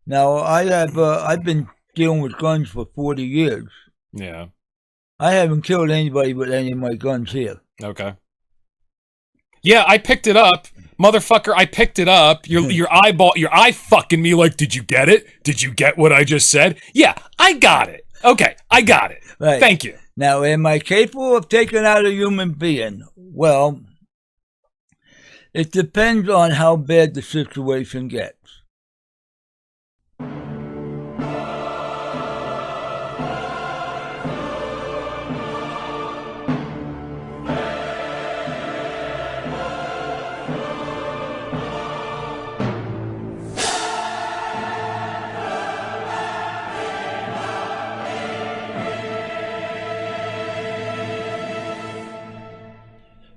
Now, I've been dealing with guns for 40 years. Yeah. I haven't killed anybody with any of my guns here. Okay. Yeah, I picked it up. Motherfucker, I picked it up. Your eye fucking me like, did you get it? Did you get what I just said? Yeah, I got it. Okay, I got it. Right. Thank you. Now, am I capable of taking out a human being? Well, it depends on how bad the situation gets.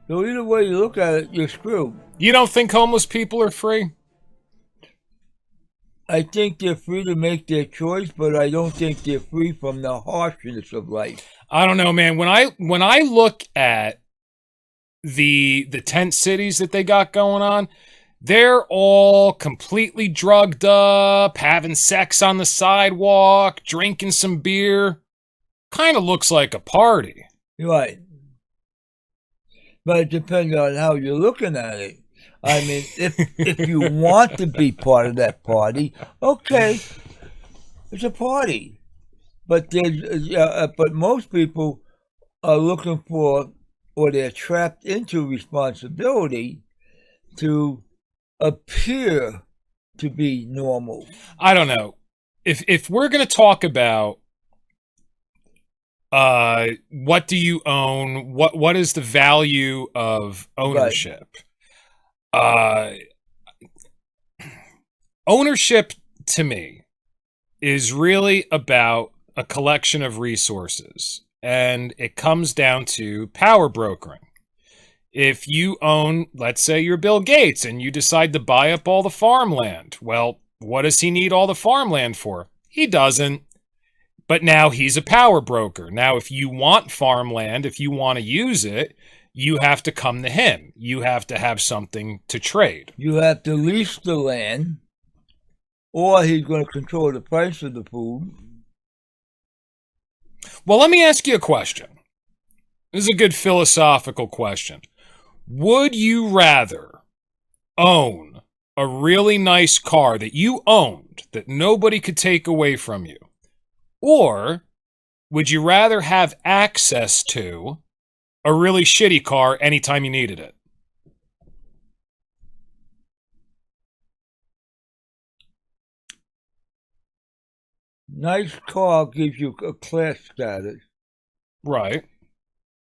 So either way you look at it, you're screwed. You don't think homeless people are free? I think they're free to make their choice, but I don't think they're free from the harshness of life. I don't know, man. When I look at the tent cities that they got going on, they're all completely drugged up, having sex on the sidewalk, drinking some beer. Kind of looks like a party. Right. But it depends on how you're looking at it. I mean, if you want to be part of that party, okay, it's a party. But but most people are looking for, or they're trapped into responsibility to appear to be normal. I don't know. If we're going to talk about what do you own, what is the value of ownership? Ownership to me is really about a collection of resources, and it comes down to power brokering. If you own, let's say you're Bill Gates and you decide to buy up all the farmland, well, what does he need all the farmland for? He doesn't. But now he's a power broker. Now, if you want farmland, if you want to use it, you have to come to him. You have to have something to trade. You have to lease the land, or he's going to control the price of the food. Well, let me ask you a question. This is a good philosophical question. Would you rather own a really nice car that you owned, that nobody could take away from you? Or would you rather have access to a really shitty car anytime you needed it? Nice car gives you a class status. Right.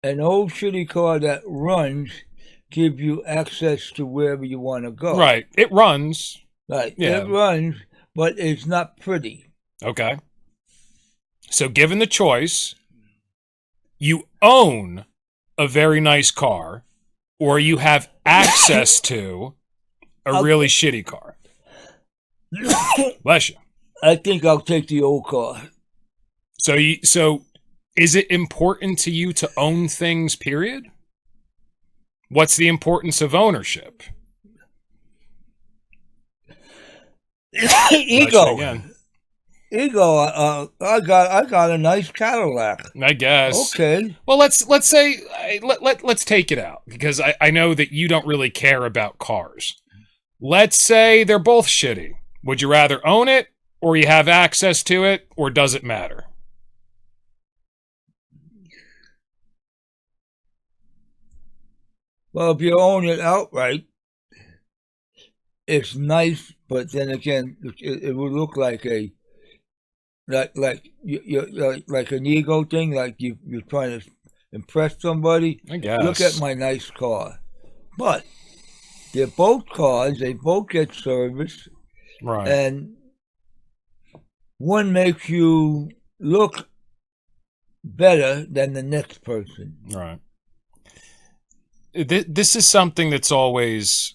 An old shitty car that runs gives you access to wherever you want to go. Right. It runs. Right. Yeah. It runs, but it's not pretty. Okay. So given the choice, you own a very nice car, or you have access to a really shitty car. Bless you. I think I'll take the old car. So is it important to you to own things, period? What's the importance of ownership? Ego. Ego. I got a nice Cadillac. I guess. Okay. Well, let's say let's take it out, because I know that you don't really care about cars. Let's say they're both shitty. Would you rather own it, or you have access to it, or does it matter? Well, if you own it outright, it's nice, but then again, it would look like a like an ego thing, like you're trying to impress somebody. I guess. Look at my nice car. But they're both cars, they both get service. Right. And one makes you look better than the next person. Right. This is something that's always...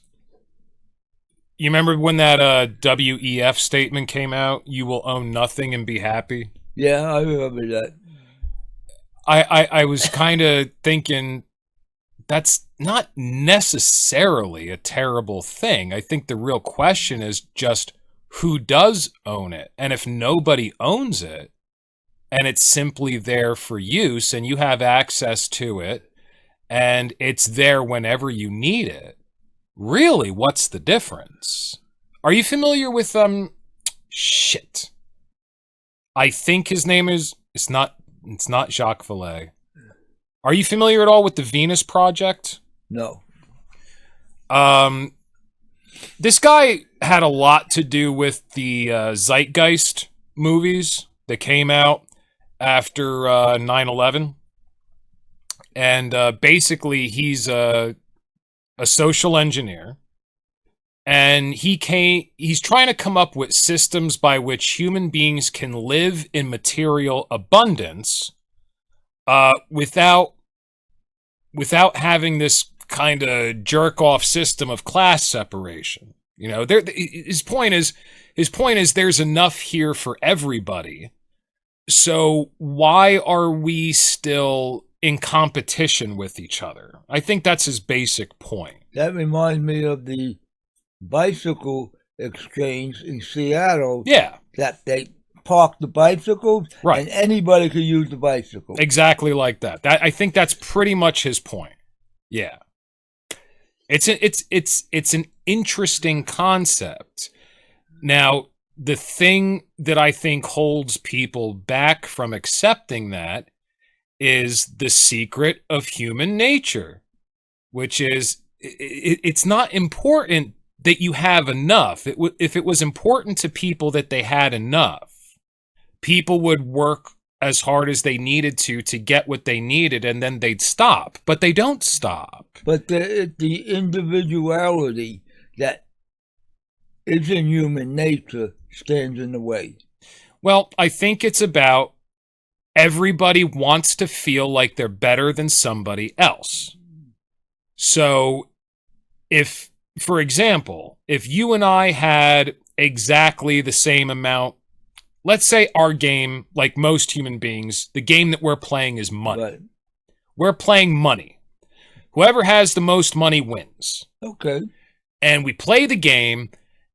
You remember when that WEF statement came out? You will own nothing and be happy? Yeah, I remember that. I was kind of thinking that's not necessarily a terrible thing. I think the real question is just who does own it. And if nobody owns it and it's simply there for use and you have access to it and it's there whenever you need it, really, what's the difference? Are you familiar with shit? I think his name is it's not Jacques Vallée. Are you familiar at all with the Venus Project? No. This guy had a lot to do with the Zeitgeist movies that came out after 9/11. And basically, he's a social engineer. And he's trying to come up with systems by which human beings can live in material abundance without having this kind of jerk-off system of class separation. You know, his point is there's enough here for everybody. So why are we still in competition with each other? I think that's his basic point. That reminds me of the bicycle exchange in Seattle. Yeah. That they park the bicycles, right, and anybody could use the bicycle. Exactly like that. I think that's pretty much his point. Yeah. It's an interesting concept. Now, the thing that I think holds people back from accepting that is the secret of human nature, which is it's not important that you have enough. If it was important to people that they had enough, people would work as hard as they needed to get what they needed, and then they'd stop. But they don't stop. But the individuality that is in human nature stands in the way. Well, I think it's about everybody wants to feel like they're better than somebody else. So if, for example, if you and I had exactly the same amount, let's say our game, like most human beings, the game that we're playing is money. Right. We're playing money. Whoever has the most money wins. Okay. And we play the game,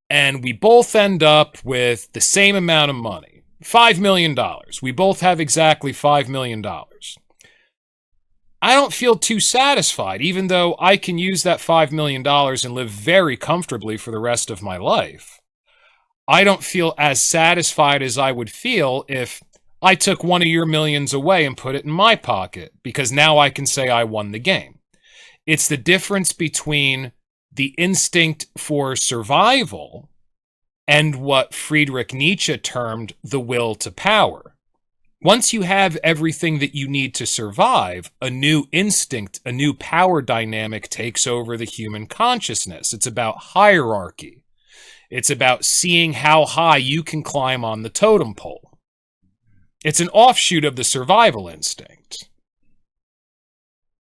and we both end up with the same amount of money. $5 million. We both have exactly $5 million. I don't feel too satisfied, even though I can use that $5 million and live very comfortably for the rest of my life. I don't feel as satisfied as I would feel if I took one of your millions away and put it in my pocket, because now I can say I won the game. It's the difference between the instinct for survival and what Friedrich Nietzsche termed the will to power. Once you have everything that you need to survive, a new instinct, a new power dynamic takes over the human consciousness. It's about hierarchy. It's about seeing how high you can climb on the totem pole. It's an offshoot of the survival instinct.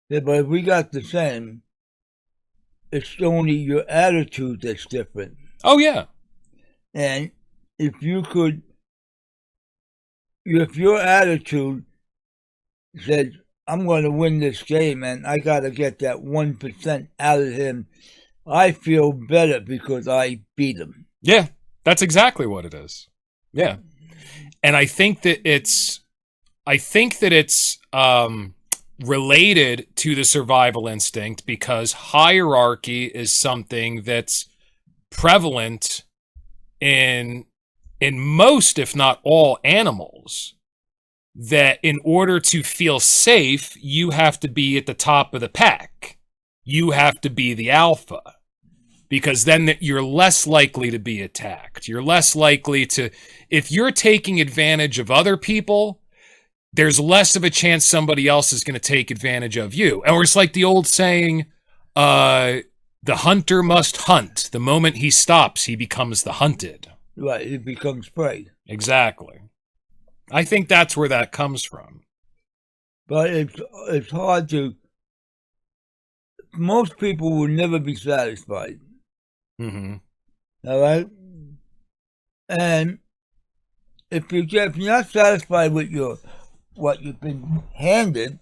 Yeah, but if we got the same, it's only your attitude that's different. Oh, yeah. And if your attitude said, I'm going to win this game and I got to get that 1% out of him, I feel better because I beat him. Yeah, that's exactly what it is. Yeah. And I think that it's related to the survival instinct because hierarchy is something that's prevalent in most, if not all, animals. That in order to feel safe, you have to be at the top of the pack. You have to be the alpha. Because then you're less likely to be attacked. You're less likely to... If you're taking advantage of other people, there's less of a chance somebody else is going to take advantage of you. Or it's like the old saying, the hunter must hunt. The moment he stops, he becomes the hunted. Right, it becomes prey. Exactly. I think that's where that comes from. But it's hard to... Most people will never be satisfied. Mm-hmm. All right? And if you're not satisfied with what you've been handed,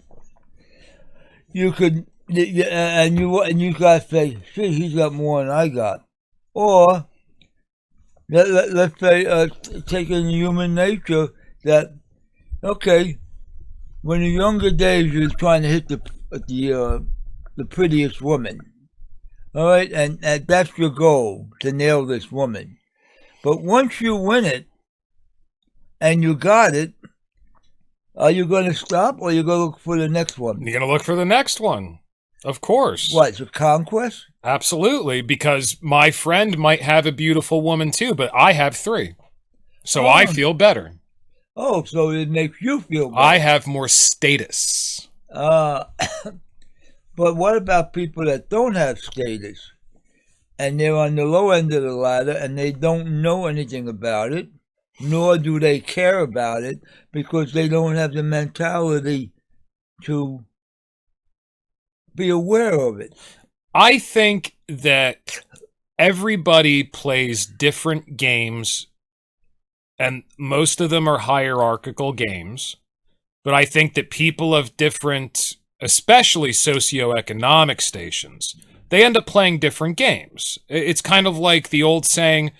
you could... And you got to say, see, he's got more than I got. Or let's say, taking human nature, that, okay, when in younger days you're trying to hit the prettiest woman, all right, and that's your goal, to nail this woman. But once you win it and you got it, are you going to stop, or are you going to look for the next one? You're going to look for the next one. Of course. What, it's a conquest? Absolutely, because my friend might have a beautiful woman too, but I have 3. So I feel better. Oh, so it makes you feel better. I have more status. But what about people that don't have status? And they're on the low end of the ladder and they don't know anything about it, nor do they care about it, because they don't have the mentality to be aware of it. I think that everybody plays different games, and most of them are hierarchical games. But I think that people of different, especially socioeconomic stations, they end up playing different games. It's kind of like the old saying,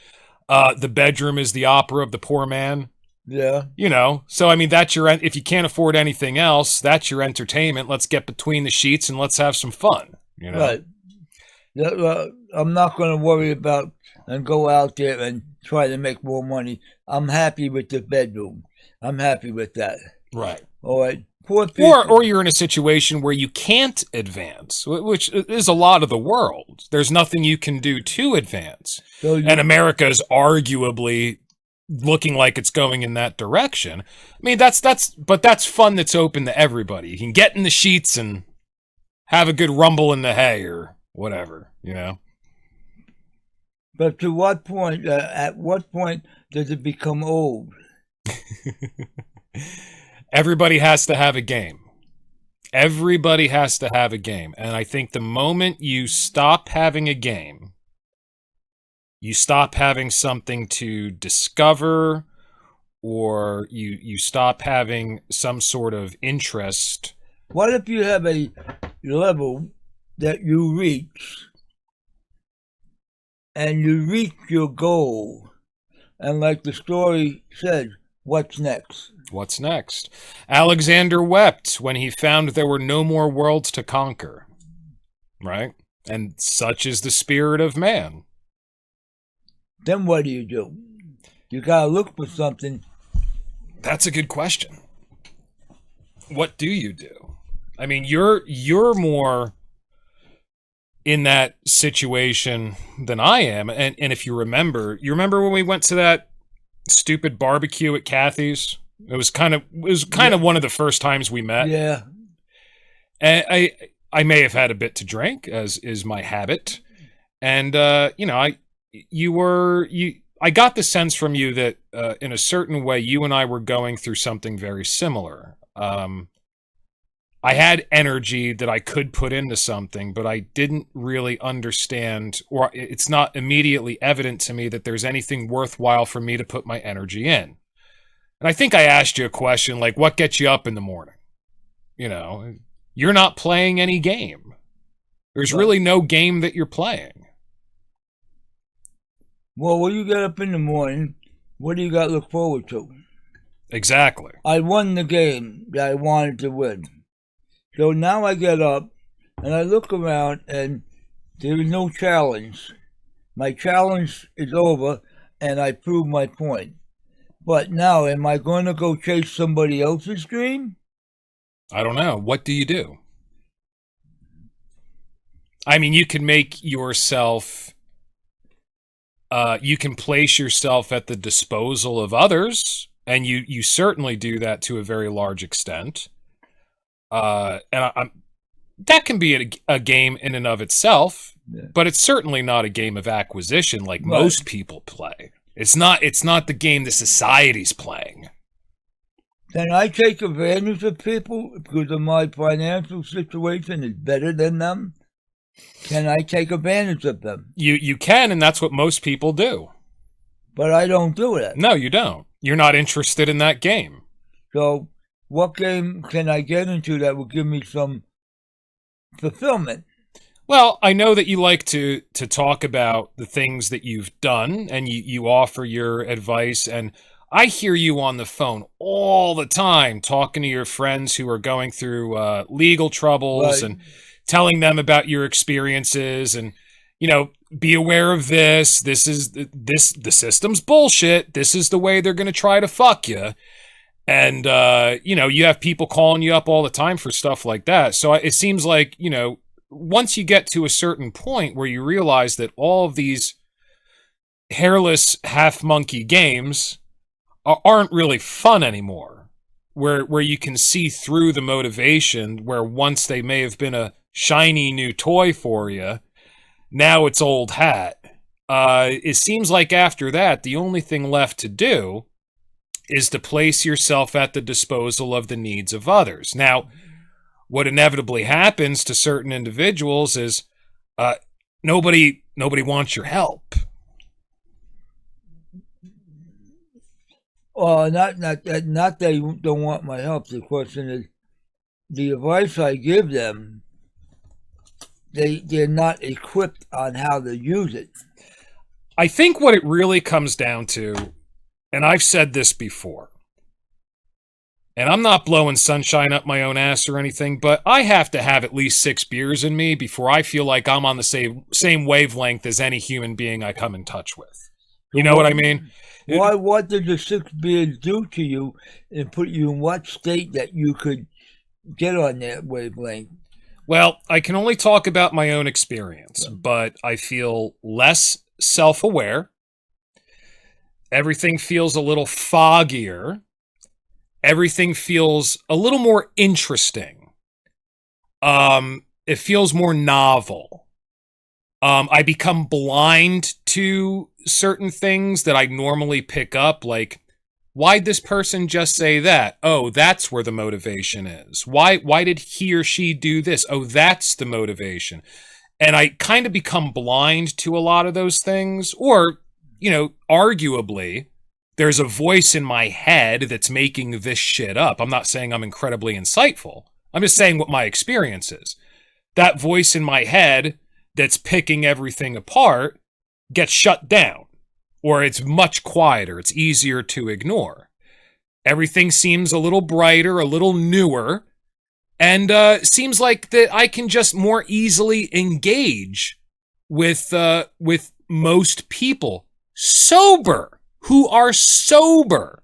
the bedroom is the opera of the poor man. Yeah. You know, so I mean, that's your, if you can't afford anything else, that's your entertainment. Let's get between the sheets and let's have some fun, you know? Right. I'm not going to worry about and go out there and try to make more money. I'm happy with the bedroom. I'm happy with that. Right. All right. Poor people. Or you're in a situation where you can't advance, which is a lot of the world. There's nothing you can do to advance. So and America is arguably looking like it's going in that direction. I mean, that's fun. That's open to everybody. You can get in the sheets and have a good rumble in the hay or whatever, you know. But to what point? At what point does it become old? Everybody has to have a game. Everybody has to have a game. And I think the moment you stop having a game, you stop having something to discover, or you stop having some sort of interest. What if you have a level that you reach, and you reach your goal, and like the story said, what's next? What's next? Alexander wept when he found there were no more worlds to conquer. Right? And such is the spirit of man. Then what do? You gotta look for something. That's a good question. What do you do? I mean, you're more in that situation than I am. And if you remember when we went to that stupid barbecue at Kathy's? It was kind of one of the first times we met. Yeah. And I may have had a bit to drink, as is my habit. And you know, I got the sense from you that in a certain way you and I were going through something very similar. I had energy that I could put into something, but I didn't really understand, or it's not immediately evident to me that there's anything worthwhile for me to put my energy in. And I think I asked you a question like, what gets you up in the morning? You know, you're not playing any game. There's really no game that you're playing. Well, when you get up in the morning, what do you got to look forward to? Exactly. I won the game that I wanted to win. So now I get up and I look around and there is no challenge. My challenge is over and I proved my point. But now, am I going to go chase somebody else's dream? I don't know. What do you do? I mean, you can make yourself, you can place yourself at the disposal of others, and you certainly do that to a very large extent. And that can be a game in and of itself, but it's certainly not a game of acquisition like most people play. It's not the game the society's playing. Can I take advantage of people because of my financial situation is better than them? Can I take advantage of them? You can, and that's what most people do. But I don't do that. No, you don't. You're not interested in that game. So what game can I get into that will give me some fulfillment? Well, I know that you like to talk about the things that you've done, and you offer your advice, and I hear you on the phone all the time talking to your friends who are going through legal troubles Right. and telling them about your experiences, and be aware of this. This is the system's bullshit. This is the way they're going to try to fuck you. And you have people calling you up all the time for stuff like that. So it seems like, once you get to a certain point where you realize that all of these hairless half-monkey games aren't really fun anymore, where you can see through the motivation, where once they may have been a shiny new toy for you, now it's old hat. It seems like after that, the only thing left to do is to place yourself at the disposal of the needs of others. Now, what inevitably happens to certain individuals is nobody wants your help. Not they don't want my help. The question is, the advice I give them, they're not equipped on how to use it. I think what it really comes down to, and I've said this before, and I'm not blowing sunshine up my own ass or anything, but I have to have at least 6 beers in me before I feel like I'm on the same wavelength as any human being I come in touch with. You know what I mean? What did the 6 beers do to you and put you in what state that you could get on that wavelength? Well, I can only talk about my own experience, but I feel less self-aware. Everything feels a little foggier. Everything feels a little more interesting. It feels more novel. I become blind to certain things that I normally pick up, like, why'd this person just say that? Oh, that's where the motivation is. Why did he or she do this? Oh, that's the motivation. And I kind of become blind to a lot of those things, or, arguably, there's a voice in my head that's making this shit up. I'm not saying I'm incredibly insightful. I'm just saying what my experience is. That voice in my head that's picking everything apart gets shut down, or it's much quieter. It's easier to ignore. Everything seems a little brighter, a little newer, and seems like that I can just more easily engage with most people who are sober.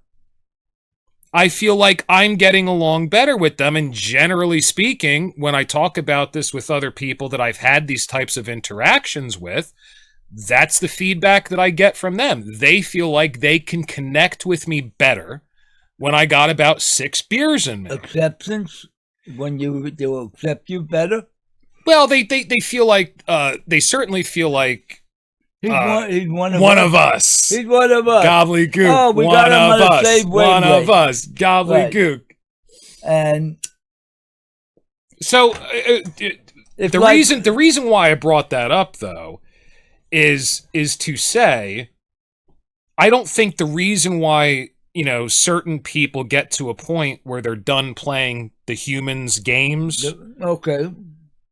I feel like I'm getting along better with them, and generally speaking, when I talk about this with other people that I've had these types of interactions with, that's the feedback that I get from them. They feel like they can connect with me better when I got about 6 beers in me. Acceptance? When they will accept you better? Well, they feel like, they certainly feel like, He's one of us. He's one of us. Gobbledygook. Oh, we got him on the same One wavelength. of us. Gobbledygook. Right. And so the reason why I brought that up, though, is to say, I don't think the reason why certain people get to a point where they're done playing the humans' games. Okay.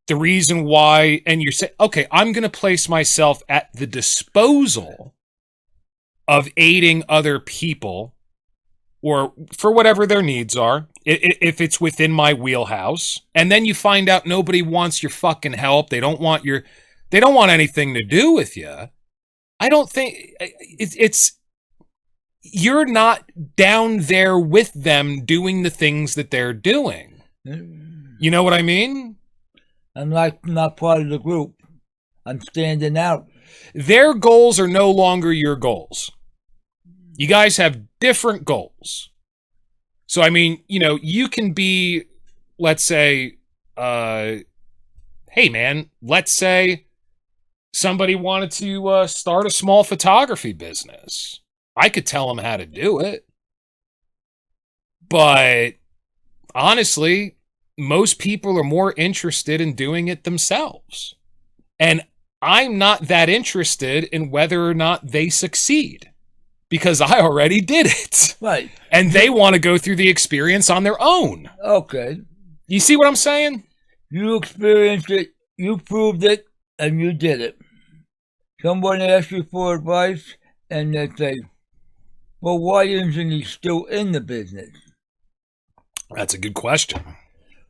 The reason why, and you're saying, okay, I'm going to place myself at the disposal of aiding other people, or for whatever their needs are, if it's within my wheelhouse, and then you find out nobody wants your fucking help, they don't want anything to do with you. I don't think it's you're not down there with them doing the things that they're doing. You know what I mean? I'm not part of the group. I'm standing out. Their goals are no longer your goals. You guys have different goals. So, I mean, you can be, let's say, hey man, let's say somebody wanted to start a small photography business. I could tell them how to do it. But honestly, most people are more interested in doing it themselves. And I'm not that interested in whether or not they succeed, because I already did it. Right. And they want to go through the experience on their own. Okay. You see what I'm saying? You experienced it. You proved it. and you did it. Someone asks you for advice, and they say, well, why isn't he still in the business? That's a good question.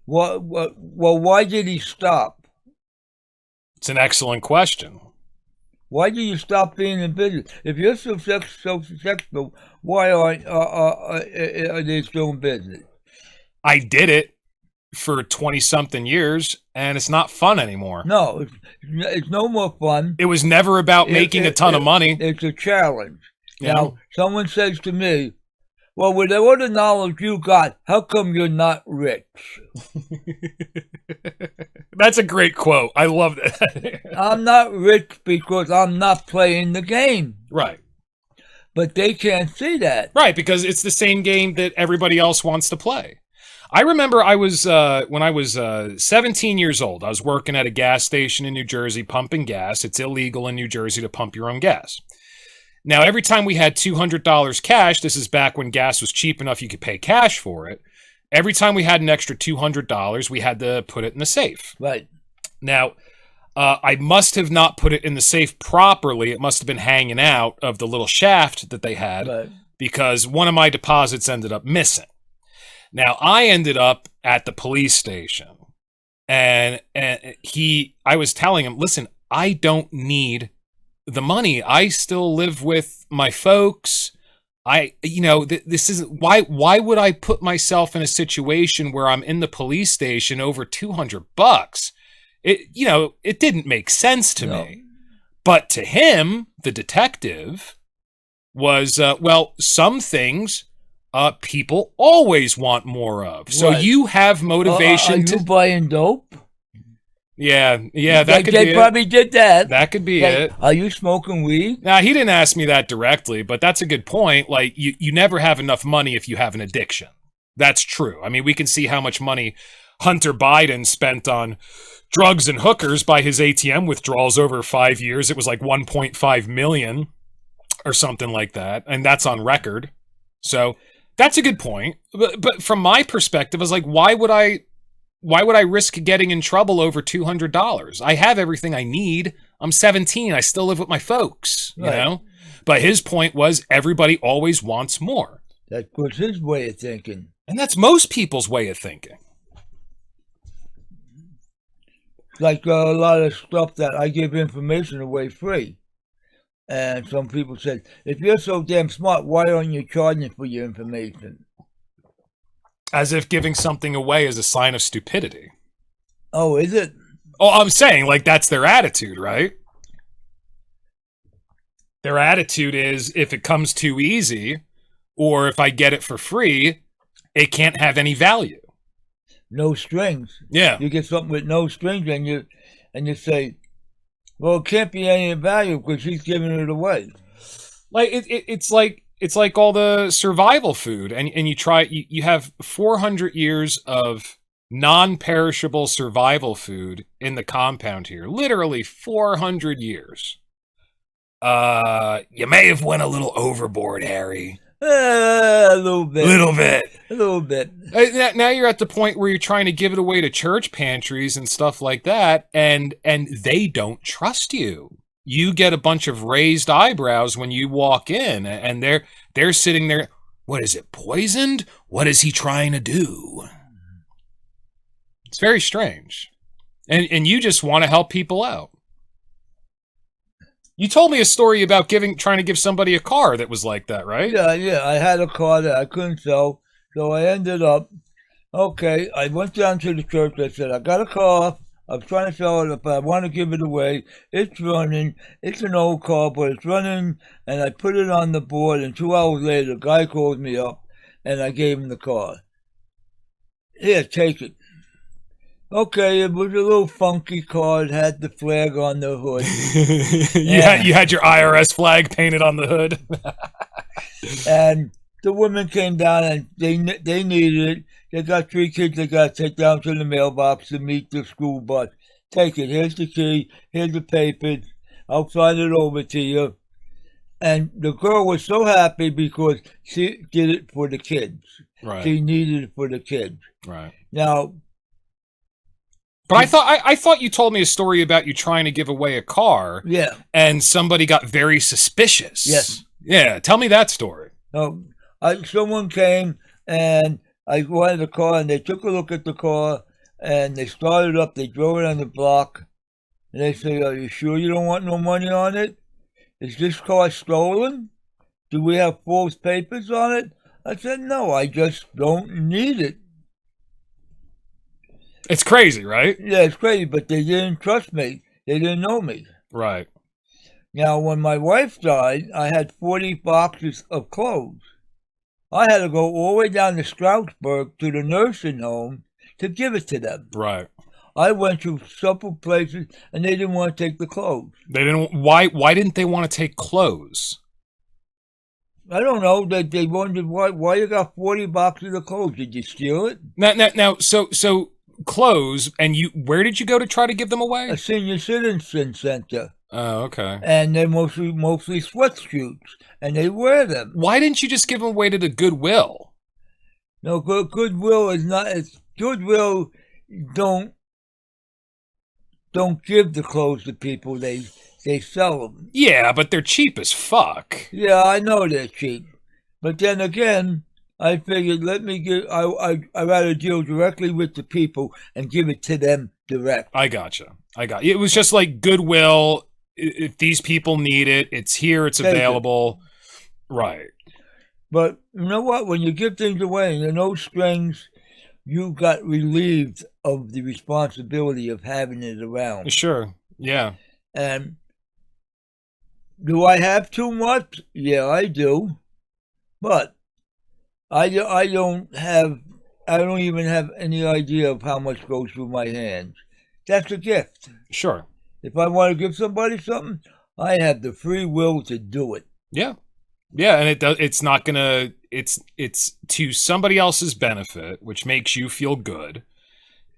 Well, why did he stop? It's an excellent question. Why did you stop being in business? If you're so successful, why are they still in business? I did it for 20-something years, and it's not fun anymore. No, it's no more fun. It was never about making a ton of money. It's a challenge. Yeah. Now, someone says to me, well, with all the knowledge you got, how come you're not rich? That's a great quote. I love that. I'm not rich because I'm not playing the game. Right. But they can't see that. Right, because it's the same game that everybody else wants to play. I remember I was, when I was 17 years old, I was working at a gas station in New Jersey pumping gas. It's illegal in New Jersey to pump your own gas. Now, every time we had $200 cash, this is back when gas was cheap enough you could pay cash for it. Every time we had an extra $200, we had to put it in the safe. Right. Now, I must have not put it in the safe properly. It must have been hanging out of the little shaft that they had, Right. because one of my deposits ended up missing. Now, I ended up at the police station, and I was telling him, listen, I don't need the money. I still live with my folks. This isn't, why would I put myself in a situation where I'm in the police station over $200? It didn't make sense to me. But to him, the detective, was, some things people always want more of. So Right. you have motivation Are you buying dope? Yeah, that could be it. They probably did that. That could be it. Are you smoking weed? Now, he didn't ask me that directly, but that's a good point. Like, you never have enough money if you have an addiction. That's true. I mean, we can see how much money Hunter Biden spent on drugs and hookers by his ATM withdrawals over 5 years. It was like 1.5 million or something like that, and that's on record. So that's a good point. But from my perspective, I was like, why would I risk getting in trouble over $200? I have everything I need. I'm 17. I still live with my folks, you know? But his point was everybody always wants more. That was his way of thinking. And that's most people's way of thinking. Like a lot of stuff that I give information away free. And some people said, if you're so damn smart, why aren't you charging for your information? As if giving something away is a sign of stupidity. Oh, is it? Oh, I'm saying, like, that's their attitude, right? Their attitude is, if it comes too easy, or if I get it for free, it can't have any value. No strings. Yeah. You get something with no strings, and you say, well, it can't be any value because she's giving it away. Like it's like all the survival food, and you have 400 years of non-perishable survival food in the compound here. Literally 400 years. You may have went a little overboard, Harry. A little bit. A little bit. Now you're at the point where you're trying to give it away to church pantries and stuff like that, and they don't trust you. You get a bunch of raised eyebrows when you walk in, and they're sitting there. What is it, poisoned? What is he trying to do? It's very strange. And you just want to help people out. You told me a story about trying to give somebody a car that was like that, right? Yeah. I had a car that I couldn't sell, so I ended up, okay, I went down to the church. I said, I got a car. I'm trying to sell it, but I want to give it away. It's running. It's an old car, but it's running. And I put it on the board, and 2 hours later, the guy called me up, and I gave him the car. Here, take it. Okay, it was a little funky car. It had the flag on the hood. You had your IRS flag painted on the hood. And the women came down, and they needed it. They got 3 kids they got to take down to the mailbox to meet the school bus. Take it. Here's the key. Here's the papers. I'll sign it over to you. And the girl was so happy because she did it for the kids. Right. She needed it for the kids. Right. Now, But I thought you told me a story about you trying to give away a car. Yeah. And somebody got very suspicious. Yes. Yeah. Tell me that story. Someone came and I wanted the car, and they took a look at the car, and they started up. They drove it on the block, and they say, "Are you sure you don't want no money on it? Is this car stolen? Do we have false papers on it?" I said, "No, I just don't need it." It's crazy, right? Yeah, it's crazy, but they didn't trust me. They didn't know me. Right. Now, when my wife died, I had 40 boxes of clothes. I had to go all the way down to Stroudsburg to the nursing home to give it to them. Right. I went to several places, and they didn't want to take the clothes. They didn't. Why didn't they want to take clothes? I don't know. They wondered why you got 40 boxes of clothes. Did you steal it? Now, so clothes, and where did you go to try to give them away? A senior citizen center. Oh, okay. And they're mostly sweatsuits, and they wear them. Why didn't you just give them away to the Goodwill? No, Goodwill is not. Goodwill don't give the clothes to people. They sell them. Yeah, but they're cheap as fuck. Yeah, I know they're cheap, but then again, I figured I'd rather deal directly with the people and give it to them direct. I gotcha. It was just like Goodwill. If these people need it, it's here, it's available. Right. But you know what? When you give things away and there are no strings, you got relieved of the responsibility of having it around. Sure. Yeah. And do I have too much? Yeah, I do. But I don't even have any idea of how much goes through my hands. That's a gift. Sure. If I want to give somebody something, I have the free will to do it. Yeah. Yeah, and it's not gonna. It's to somebody else's benefit, which makes you feel good,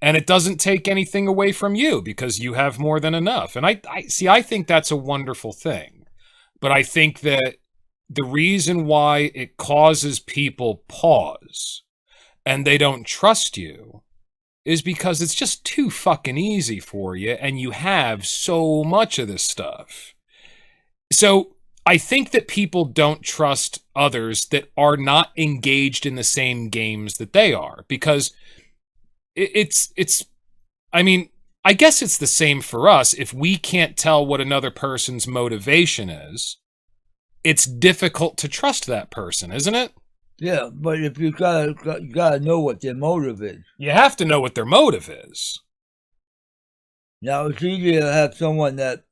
and it doesn't take anything away from you because you have more than enough. And I think that's a wonderful thing, but I think that the reason why it causes people pause and they don't trust you is because it's just too fucking easy for you, and you have so much of this stuff. So I think that people don't trust others that are not engaged in the same games that they are, because it's I mean, I guess it's the same for us. If we can't tell what another person's motivation is, it's difficult to trust that person, isn't it? Yeah, but if you gotta know what their motive is. You have to know what their motive is. Now, it's easier to have someone that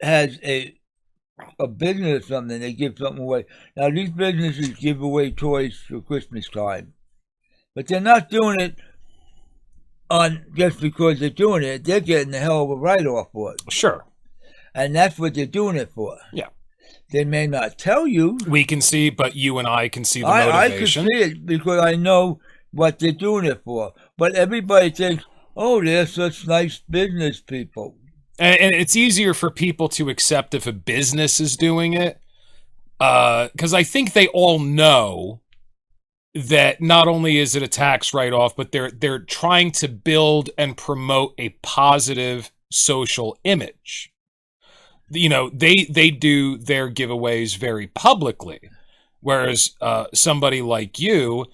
has a business or something, they give something away. Now, these businesses give away toys for Christmas time, but they're not doing it just because they're doing it. They're getting a hell of a write-off for it. Sure. And that's what they're doing it for. Yeah. They may not tell you. We can see, but you and I can see the motivation. I can see it because I know what they're doing it for. But everybody thinks, oh, they're such nice business people. And it's easier for people to accept if a business is doing it. Because I think they all know that not only is it a tax write-off, but they're trying to build and promote a positive social image. You know, they do their giveaways very publicly, whereas somebody like you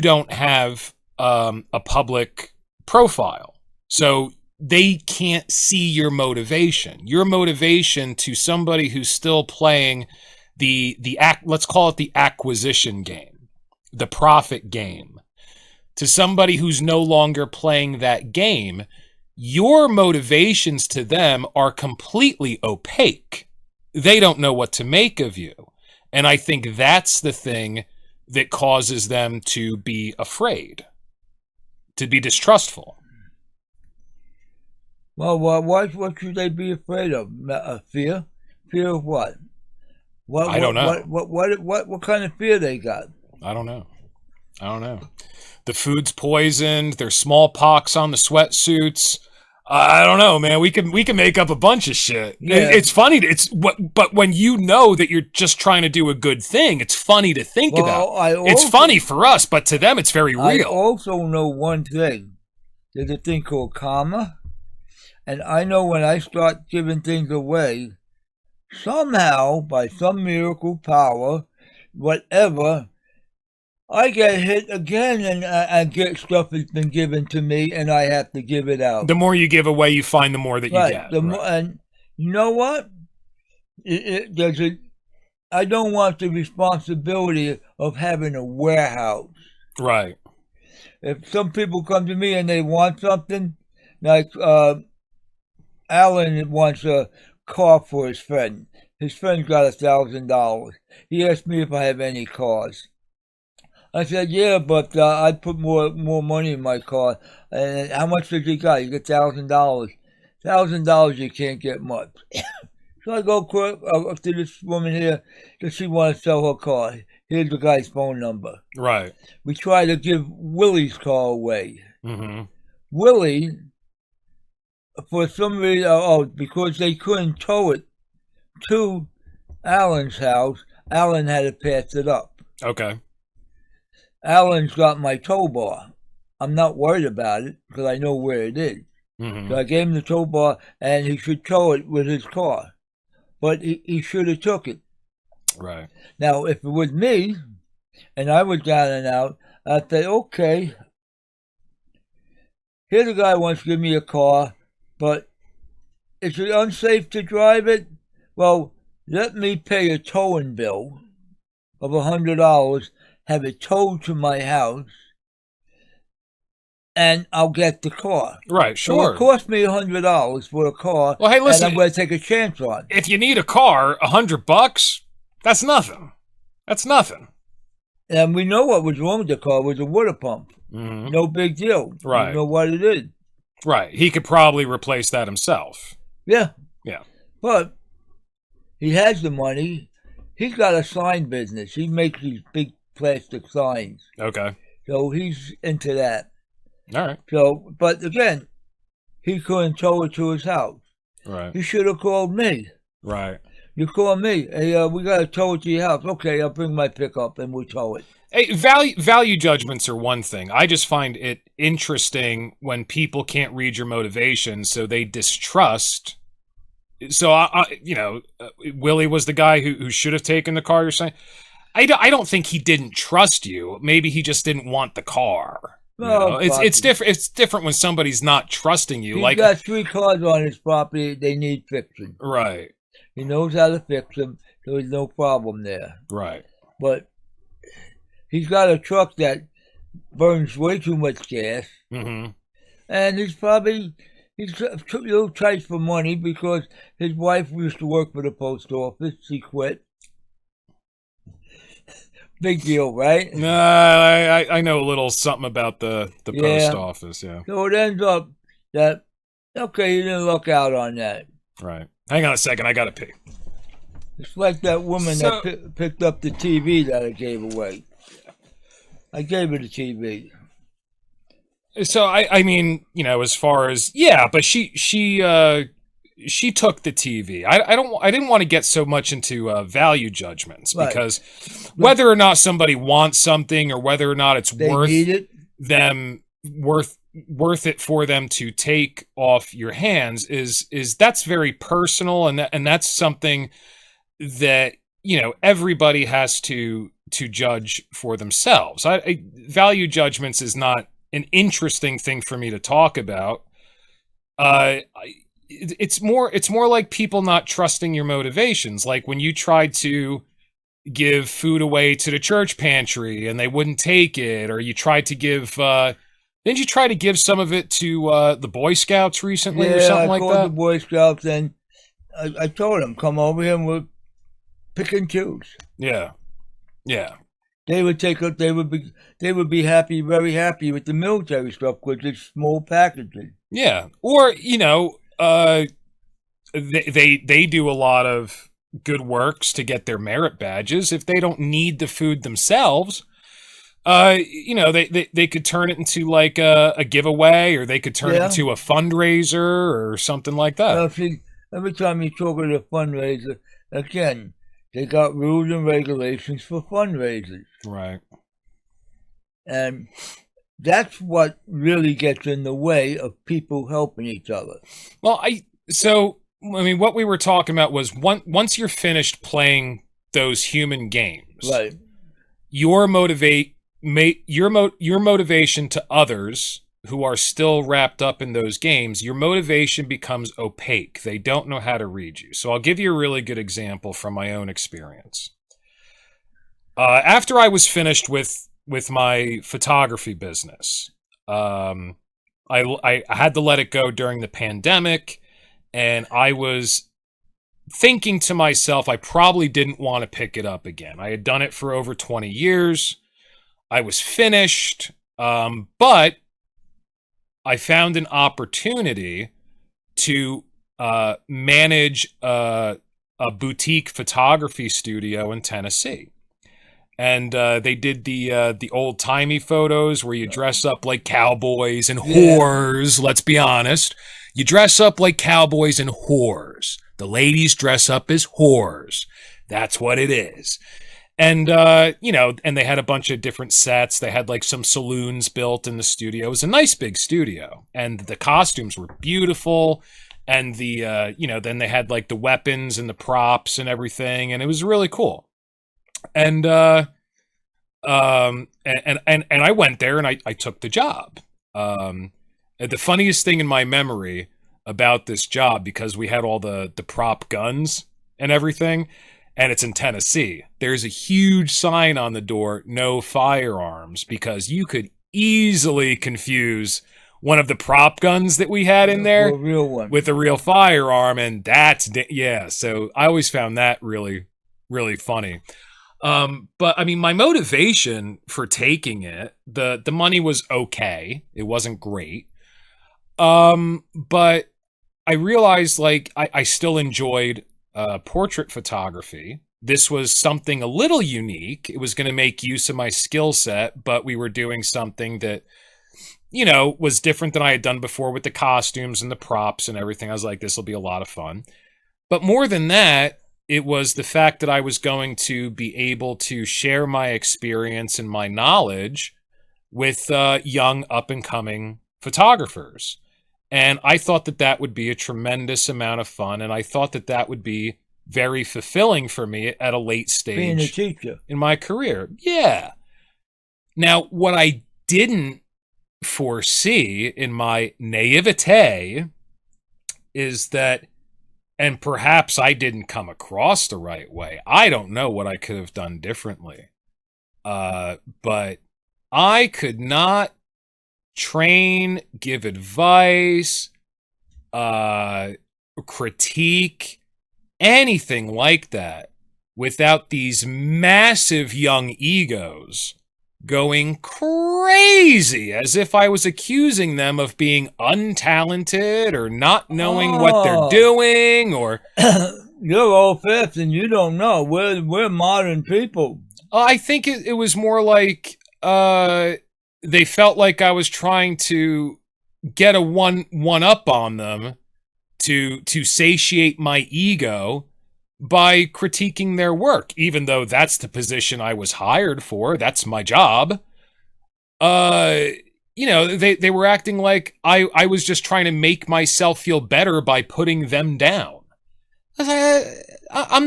don't have a public profile, so they can't see your motivation. Your motivation to somebody who's still playing let's call it the acquisition game, the profit game, to somebody who's no longer playing that game, your motivations to them are completely opaque. They don't know what to make of you. And I think that's the thing that causes them to be afraid, to be distrustful. Well, what should they be afraid of? Fear? Fear of what? I don't know. What kind of fear they got? I don't know. The food's poisoned. There's smallpox on the sweatsuits. I don't know, man. We can make up a bunch of shit. Yeah. It's funny. But when you know that you're just trying to do a good thing, it's funny to think about. It's funny for us, but to them, it's very real. I also know one thing. there's a thing called karma. And I know when I start giving things away, somehow, by some miracle power, whatever, I get hit again and I get stuff that's been given to me and I have to give it out. The more you give away, you find the more that you get. And you know what? I don't want the responsibility of having a warehouse. Right. If some people come to me and they want something, like Alan wants a car for his friend. His friend's got $1,000. He asked me if I have any cars. I said, yeah, but I'd put more money in my car. And how much does he got? He got $1,000. $1,000, you can't get much. So I go up to this woman here. Does she want to sell her car? Here's the guy's phone number. Right. We try to give Willie's car away. Mm-hmm. Willie, for some reason, because they couldn't tow it to Alan's house, Alan had to pass it up. Okay. Alan's got my tow bar. I'm not worried about it because I know where it is. Mm-hmm. So I gave him the tow bar, and he should tow it with his car. But he should have took it. Right. Now, if it was me, and I was down and out, I'd say, okay, here's a guy who wants to give me a car, but is it unsafe to drive it? Well, let me pay a towing bill of $100, have it towed to my house, and I'll get the car. Right, sure. So it cost me $100 for a car, well, hey, listen, and I'm going to take a chance on. If you need a car, $100, that's nothing. That's nothing. And we know what was wrong with the car. It was a water pump. Mm-hmm. No big deal. Right. You know what it is. Right. He could probably replace that himself. Yeah. Yeah. But he has the money. He's got a sign business. He makes these big plastic signs. Okay. So he's into that. All right. So, but again, he couldn't tow it to his house. Right. He should have called me. Right. You call me. Hey, we got to tow it to your house. Okay, I'll bring my pickup and we'll tow it. Hey, value judgments are one thing. I just find it interesting when people can't read your motivation, so they distrust. So Willie was the guy who should have taken the car. You're saying, I don't think he didn't trust you. Maybe he just didn't want the car. No, it's different. It's different when somebody's not trusting you. He's got 3 cars on his property. They need fixing. Right. He knows how to fix them, so there's no problem there. Right. But he's got a truck that burns way too much gas. Mm-hmm. And he's a little tight for money because his wife used to work for the post office. She quit. Big deal, right? No, I know a little something about the post office, yeah. So it ends up that, okay, you didn't luck out on that. Right. Hang on a second, I gotta pee. It's like that woman that picked up the TV that I gave away. I gave her the TV. So I mean, as far as but she took the TV. I didn't want to get so much into value judgments because whether or not somebody wants something or whether or not it's worth it for them to take off your hands is that's very personal, and that's something that everybody has to judge for themselves. Value judgments is not an interesting thing for me to talk about. It's more like people not trusting your motivations. Like when you tried to give food away to the church pantry and they wouldn't take it, or you tried to give didn't you try to give some of it to the Boy Scouts recently or something like that? Yeah, I called the Boy Scouts and I told them, come over here and we'll pick and choose. Yeah. Yeah. They would take it. They would be happy, very happy with the military stuff because it's small packages. Yeah, or they do a lot of good works to get their merit badges. If they don't need the food themselves, they could turn it into like a giveaway, or they could turn it into a fundraiser or something like that. Well, see, every time you talk about a fundraiser, again, they got rules and regulations for fundraisers. Right. And that's what really gets in the way of people helping each other. Well, I mean, what we were talking about was once you're finished playing those human games, Right. your motivation to others who are still wrapped up in those games, your motivation becomes opaque. They don't know how to read you. So I'll give you a really good example from my own experience. After I was finished with my photography business, I had to let it go during the pandemic, and I was thinking to myself, I probably didn't want to pick it up again. I had done it for over 20 years. I was finished, but I found an opportunity to manage a boutique photography studio in Tennessee. And they did the old timey photos where you dress up like cowboys and whores. Let's be honest, you dress up like cowboys and whores. The ladies dress up as whores. That's what it is. And and they had a bunch of different sets. They had like some saloons built in the studio. It was a nice big studio, and the costumes were beautiful. And then they had like the weapons and the props and everything, and it was really cool. And and I went there and I took the job. The funniest thing in my memory about this job, because we had all the prop guns and everything, and it's in Tennessee, there's a huge sign on the door, no firearms, because you could easily confuse one of the prop guns that we had in there with a real firearm, and so I always found that really, really funny. But I mean, my motivation for taking it, the money was okay. It wasn't great. But I realized like I still enjoyed portrait photography. This was something a little unique. It was going to make use of my skill set, but we were doing something that, was different than I had done before with the costumes and the props and everything. I was like, this will be a lot of fun. But more than that, it was the fact that I was going to be able to share my experience and my knowledge with young up-and-coming photographers. And I thought that that would be a tremendous amount of fun, and I thought that that would be very fulfilling for me at a late stage being a teacher in my career. Yeah. Now, what I didn't foresee in my naivete is that, and perhaps I didn't come across the right way. I don't know what I could have done differently. But I could not train, give advice, critique, anything like that without these massive young egos going crazy as if I was accusing them of being untalented or not knowing what they're doing, or you're old-fashioned. You don't know. We're modern people. I think it was more like they felt like I was trying to get a one up on them to satiate my ego by critiquing their work, even though that's the position I was hired for. That's my job. They were acting like I was just trying to make myself feel better by putting them down. I'm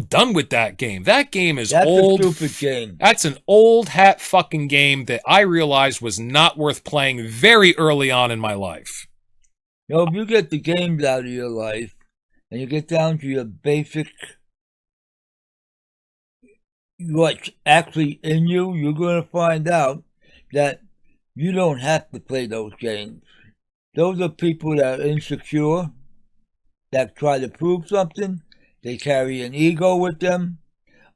done with that game. That game is old. That's a stupid game. That's an old hat fucking game that I realized was not worth playing very early on in my life. If you get the games out of your life and you get down to your basic, what's actually in you, you're going to find out that you don't have to play those games. Those are people that are insecure, that try to prove something. They carry an ego with them.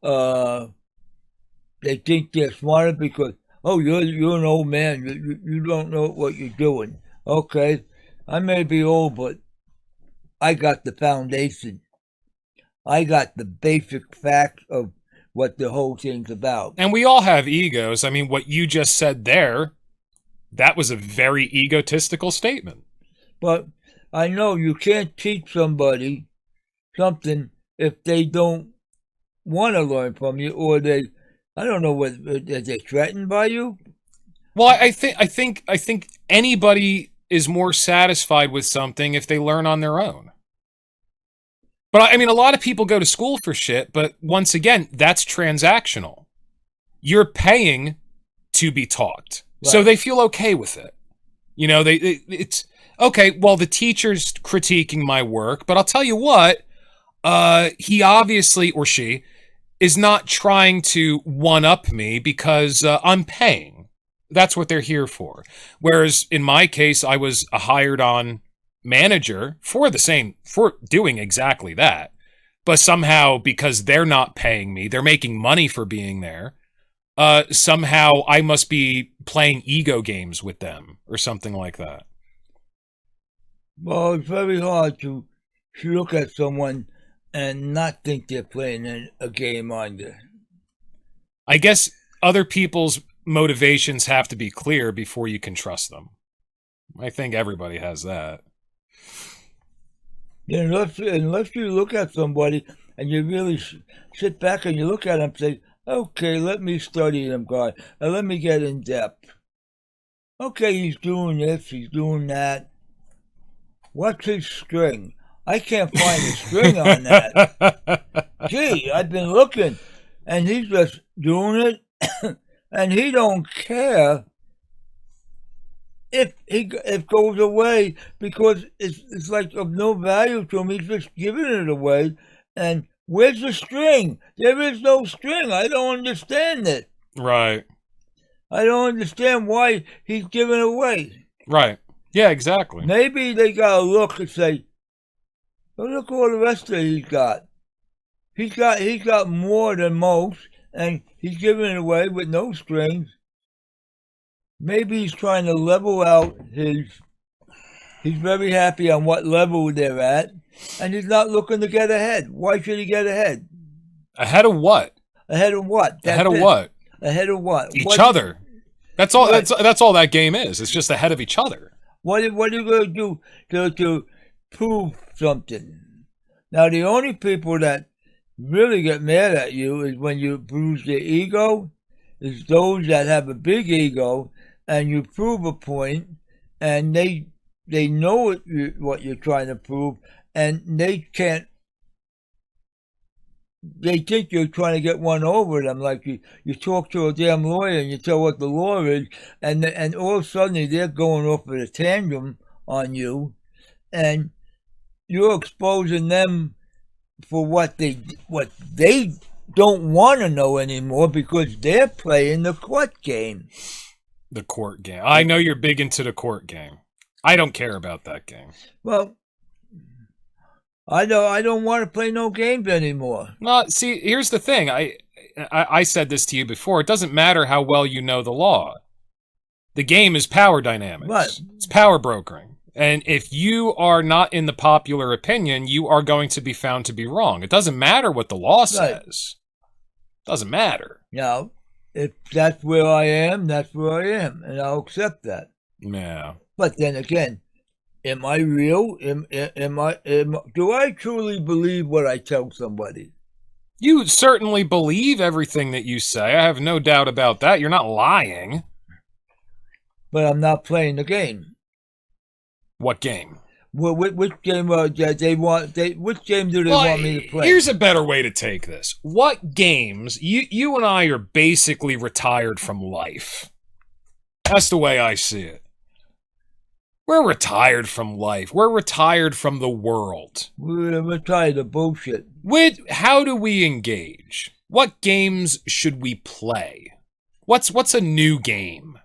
They think they're smarter because, you're an old man. You don't know what you're doing. Okay, I may be old, but I got the foundation. I got the basic facts of what the whole thing's about. And we all have egos. I mean, what you just said there, that was a very egotistical statement. But I know you can't teach somebody something if they don't want to learn from you, or I don't know whether they're threatened by you. Well, I think anybody is more satisfied with something if they learn on their own. But I mean, a lot of people go to school for shit, but once again, that's transactional. You're paying to be taught. Right. So they feel okay with it. You know, it's okay, well, the teacher's critiquing my work, but I'll tell you what, he obviously, or she, is not trying to one-up me because I'm paying. That's what they're here for. Whereas in my case, I was a hired-on manager for doing exactly that. But somehow, because they're not paying me, they're making money for being there, somehow I must be playing ego games with them or something like that. Well, it's very hard to look at someone and not think they're playing a game either. I guess other people's motivations have to be clear before you can trust them. I think everybody has that. Yeah, unless you look at somebody and you really sit back and you look at them and say, okay, let me study them, guy, and let me get in depth. Okay, he's doing this, he's doing that. What's his string? I can't find a string on that. Gee, I've been looking, and he's just doing it, and he don't care if it goes away because it's like of no value to him. He's just giving it away, and where's the string? There is no string. I don't understand it. Right. I don't understand why he's giving it away. Right. Yeah, exactly. Maybe they gotta look and say, oh, look at all the rest of it he's got. He's got more than most, and he's giving it away with no strings. Maybe he's trying to level out he's very happy on what level they're at, and he's not looking to get ahead. Why should he get ahead? Ahead of what? Ahead of what? Ahead of what? Ahead of what? Each other. That's all. That's all that game is. It's just ahead of each other. What are you going to do to prove something? Now, the only people that really get mad at you is when you bruise their ego, is those that have a big ego, and you prove a point, and they know what you're trying to prove, and they can't. They think you're trying to get one over them, like you talk to a damn lawyer and you tell what the law is, and all of a sudden they're going off at a tantrum on you, and you're exposing them for what they don't want to know anymore because they're playing the court game. The court game. I know you're big into the court game. I don't care about that game. Well, I don't want to play no games anymore. No, see, here's the thing. I said this to you before. It doesn't matter how well you know the law. The game is power dynamics. Right. It's power brokering. And if you are not in the popular opinion, you are going to be found to be wrong. It doesn't matter what the law says. It doesn't matter. Now, if that's where I am, that's where I am, and I'll accept that. Yeah. But then again, am I real? Do I truly believe what I tell somebody? You certainly believe everything that you say. I have no doubt about that. You're not lying. But I'm not playing the game. What game? Well, which game which game do they want me to play? Here's a better way to take this. What games? You and I are basically retired from life. That's the way I see it. We're retired from life. We're retired from the world. We're retired of bullshit. How do we engage? What games should we play? What's a new game?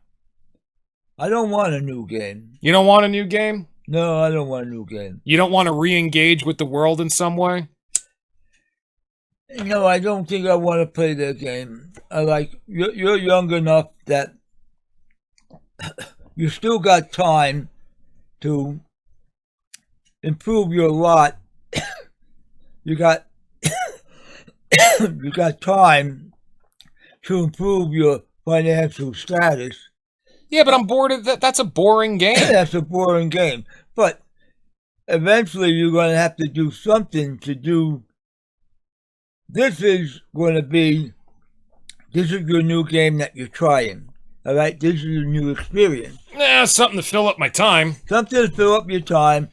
I don't want a new game. You don't want a new game? No, I don't want a new game. You don't want to re-engage with the world in some way? No, I don't think I want to play that game. You're young enough that you still got time to improve your lot. You got time to improve your financial status. Yeah, but I'm bored of that. That's a boring game. That's a boring game. But eventually you're going to have to do something to do. This is your new game that you're trying. All right, this is a new experience. Something to fill up my time. Something to fill up your time.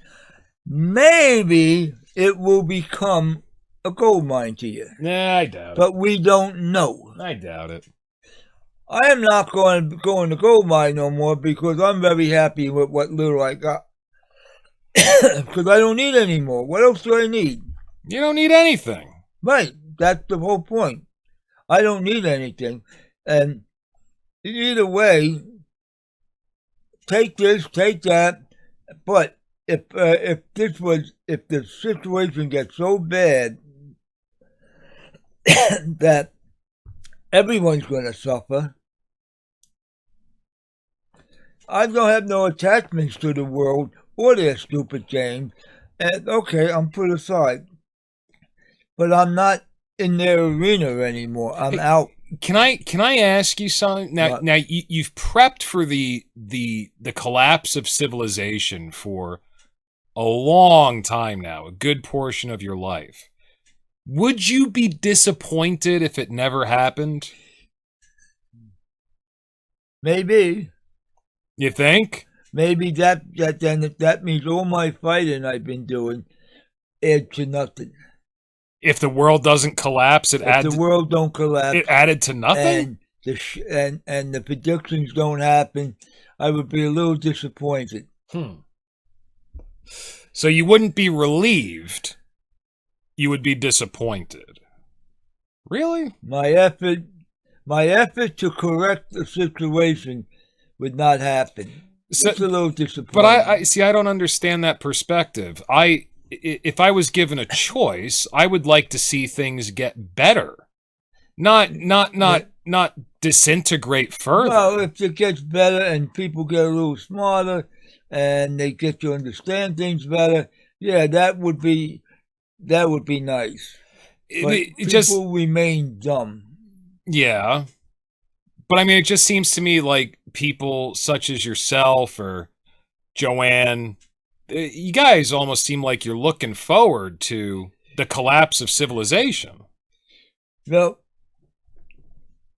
Maybe it will become a gold mine to you. Nah, I doubt it. But we don't know. I doubt it. I am not going to go in the gold mine no more because I'm very happy with what little I got. Because I don't need any more. What else do I need? You don't need anything. Right. That's the whole point. I don't need anything. And either way, take this, take that. But if the situation gets so bad that everyone's going to suffer, I don't have no attachments to the world or their stupid games. And okay, I'm put aside. But I'm not in their arena anymore. I'm out. Can I ask you something? Now you've prepped for the collapse of civilization for a long time now, a good portion of your life. Would you be disappointed if it never happened? Maybe. You think? Maybe that means all my fighting I've been doing adds to nothing. If the world doesn't collapse, the world don't collapse, it added to nothing. And the predictions don't happen, I would be a little disappointed. So you wouldn't be relieved. You would be disappointed. Really? My effort to correct the situation would not happen. It's a little disappointing. But I see. I don't understand that perspective. If I was given a choice, I would like to see things get better, not disintegrate further. Well, if it gets better and people get a little smarter and they get to understand things better, yeah, that would be nice. But people remain dumb. Yeah. But I mean, it just seems to me like people such as yourself or Joanne, you guys almost seem like you're looking forward to the collapse of civilization. Well,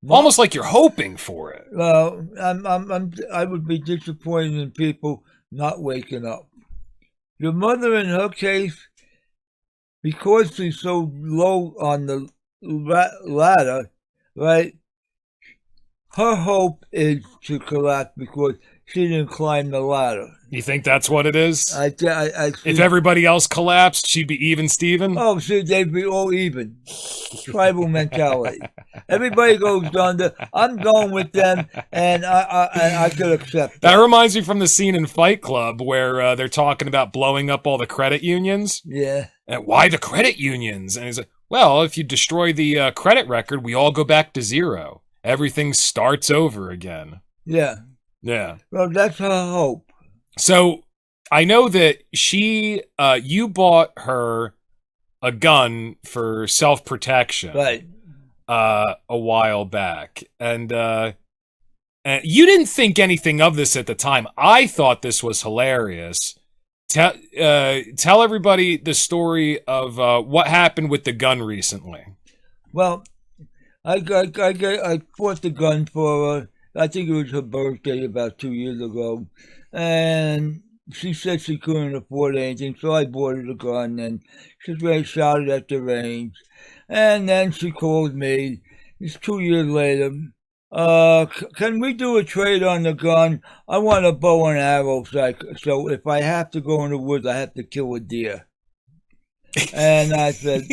almost like you're hoping for it. Well, I would be disappointed in people not waking up. Your mother, in her case, because she's so low on the ladder, right? Her hope is to collapse because she didn't climb the ladder. You think that's what it is? If everybody else collapsed, she'd be even Steven? Oh, see, they'd be all even. Tribal mentality. Everybody goes under. I'm going with them, and I could accept that. That reminds me from the scene in Fight Club where they're talking about blowing up all the credit unions. Yeah. And why the credit unions? And he's like, well, if you destroy the credit record, we all go back to zero. Everything starts over again. Yeah. Yeah. Well, that's her hope. So I know that you bought her a gun for self-protection, right? A while back, and you didn't think anything of this at the time. I thought this was hilarious. Tell everybody the story of what happened with the gun recently. Well, I bought the gun for her. I think it was her birthday about 2 years ago. And she said she couldn't afford anything, so I bought her the gun, and she's ready to shot it at the range. And then she called me. It's 2 years later. Can we do a trade on the gun? I want a bow and arrow, so if I have to go in the woods, I have to kill a deer. And I said,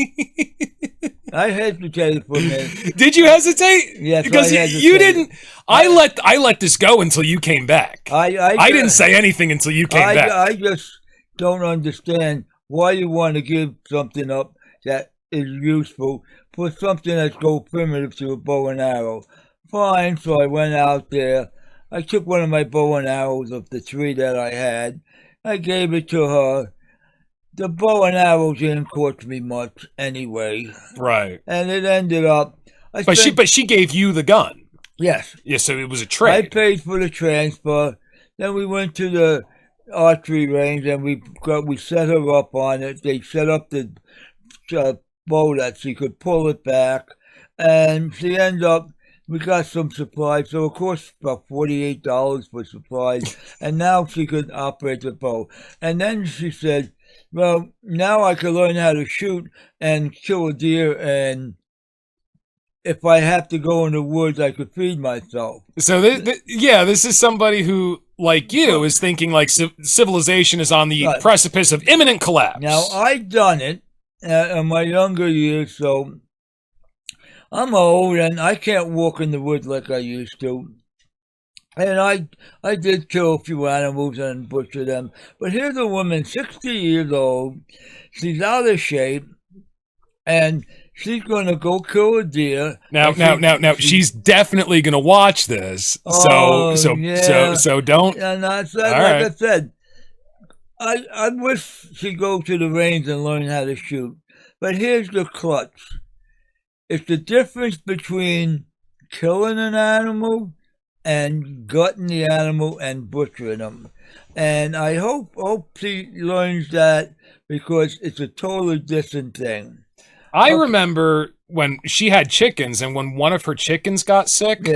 I hesitated for a minute. Did you hesitate? Yes, because you didn't. I let this go until you came back. I didn't say anything until you came back. I just don't understand why you want to give something up that is useful for something that's so primitive to a bow and arrow. Fine, so I went out there. I took one of my bow and arrows of the 3 that I had. I gave it to her. The bow and arrows didn't cost me much anyway. Right. And it ended up... But she gave you the gun. Yes. Yeah, so it was a trade. I paid for the transfer. Then we went to the archery range and we set her up on it. They set up the bow that she could pull it back. And she ended up we got some supplies. So of course about $48 for supplies, and now she could operate the bow. And then she said, "Well, now I can learn how to shoot and kill a deer, and if I have to go in the woods, I could feed myself." So, this is somebody who, like you, is thinking like civilization is on the precipice of imminent collapse. Now, I done it in my younger years, so I'm old and I can't walk in the woods like I used to. And I did kill a few animals and butcher them. But here's a woman, 60 years old. She's out of shape, and she's going to go kill a deer. Now, she's definitely going to watch this. So don't. And I said, I said, I wish she'd go to the range and learn how to shoot. But here's the clutch. It's the difference between killing an animal and gutting the animal and butchering them. And I hope she learns that, because it's a totally different thing. I remember when she had chickens, and when one of her chickens got sick,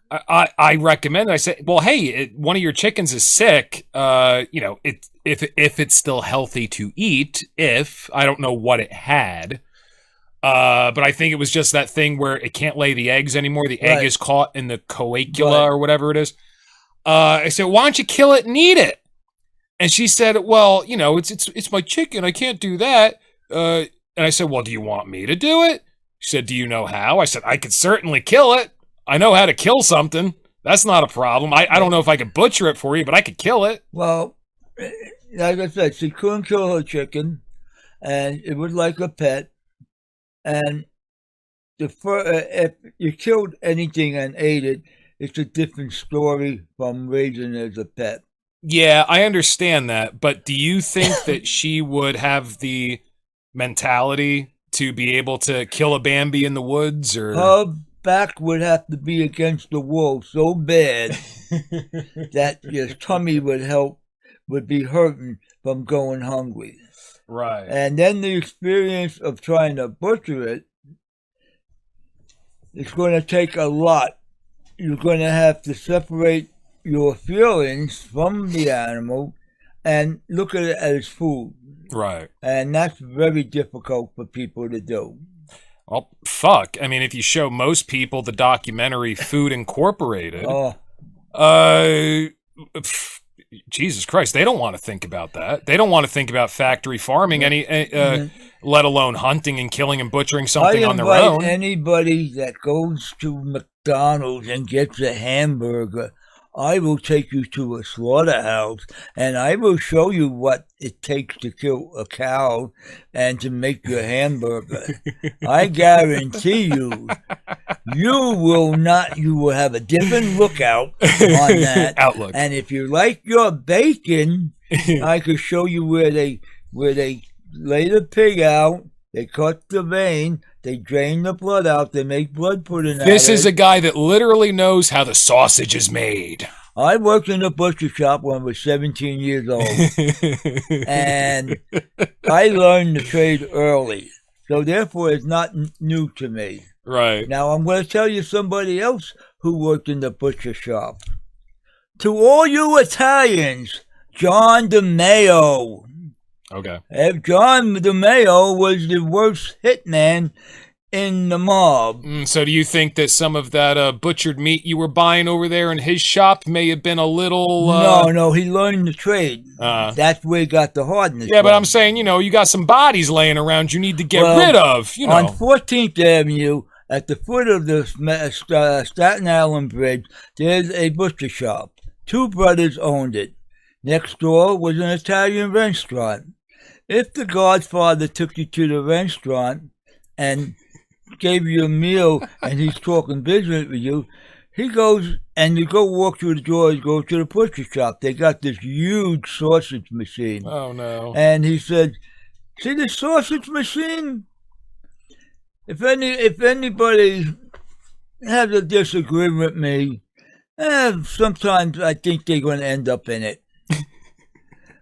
I recommended. I said, "Well, hey, one of your chickens is sick. If it's still healthy to eat. If I don't know what it had, but I think it was just that thing where it can't lay the eggs anymore. The egg is caught in the coagula or whatever it is." I said, "Why don't you kill it and eat it?" And she said, "Well, it's my chicken. I can't do that." And I said, "Well, do you want me to do it?" She said, "Do you know how?" I said, "I could certainly kill it. I know how to kill something. That's not a problem. I don't know if I could butcher it for you, but I could kill it." Well, like I said, she couldn't kill her chicken, and it was like a pet. And if you killed anything and ate it, it's a different story from raising it as a pet. Yeah, I understand that. But do you think that she would have the mentality to be able to kill a Bambi in the woods? Or her back would have to be against the wall so bad that your tummy would be hurting from going hungry. Right. And then the experience of trying to butcher it, it's going to take a lot. You're going to have to separate your feelings from the animal and look at it as food. Right. And that's very difficult for people to do. Well, fuck. I mean, if you show most people the documentary Food Incorporated, Jesus Christ, they don't want to think about that. They don't want to think about factory farming, let alone hunting and killing and butchering something on their own. I invite anybody that goes to McDonald's and gets a hamburger, I will take you to a slaughterhouse, and I will show you what it takes to kill a cow and to make your hamburger. I guarantee you will have a different lookout on that. Outlook. And if you like your bacon, I could show you where they lay the pig out, they cut the vein, they drain the blood out, they make blood pudding out of it. This is a guy that literally knows how the sausage is made. I worked in a butcher shop when I was 17 years old, and I learned the trade early, so therefore it's not new to me. Right. Now I'm going to tell you somebody else who worked in the butcher shop. To all you Italians, John DeMeo. Okay. John DeMeo was the worst hitman in the mob. So do you think that some of that butchered meat you were buying over there in his shop may have been a little... No, he learned the trade. That's where he got the hardness Yeah, from. but I'm saying, you got some bodies laying around you need to get rid of, On 14th Avenue, at the foot of the Staten Island Bridge, there's a butcher shop. Two brothers owned it. Next door was an Italian restaurant. If the Godfather took you to the restaurant and gave you a meal and he's talking business with you, he goes and you go walk through the doors, go to the butcher shop. They got this huge sausage machine. Oh, no. And he said, "See the sausage machine? If anybody has a disagreement with me, sometimes I think they're going to end up in it."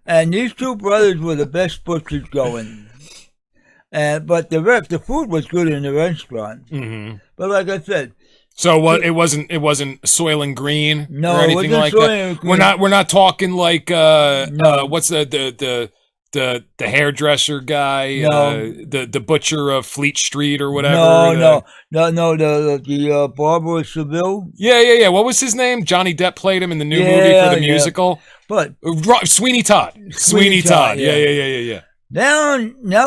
And these two brothers were the best butchers going. But the food was good in the restaurant. Mm-hmm. But like I said, So what? It wasn't Soylent Green No, or it anything wasn't like Soylent that. Green. We're not talking like No. what's the hairdresser guy, No. the butcher of Fleet Street or whatever. No. The Barber of Seville. Yeah. What was his name? Johnny Depp played him in the new movie for the musical. But Sweeney Todd. Sweeney Todd. Yeah. Now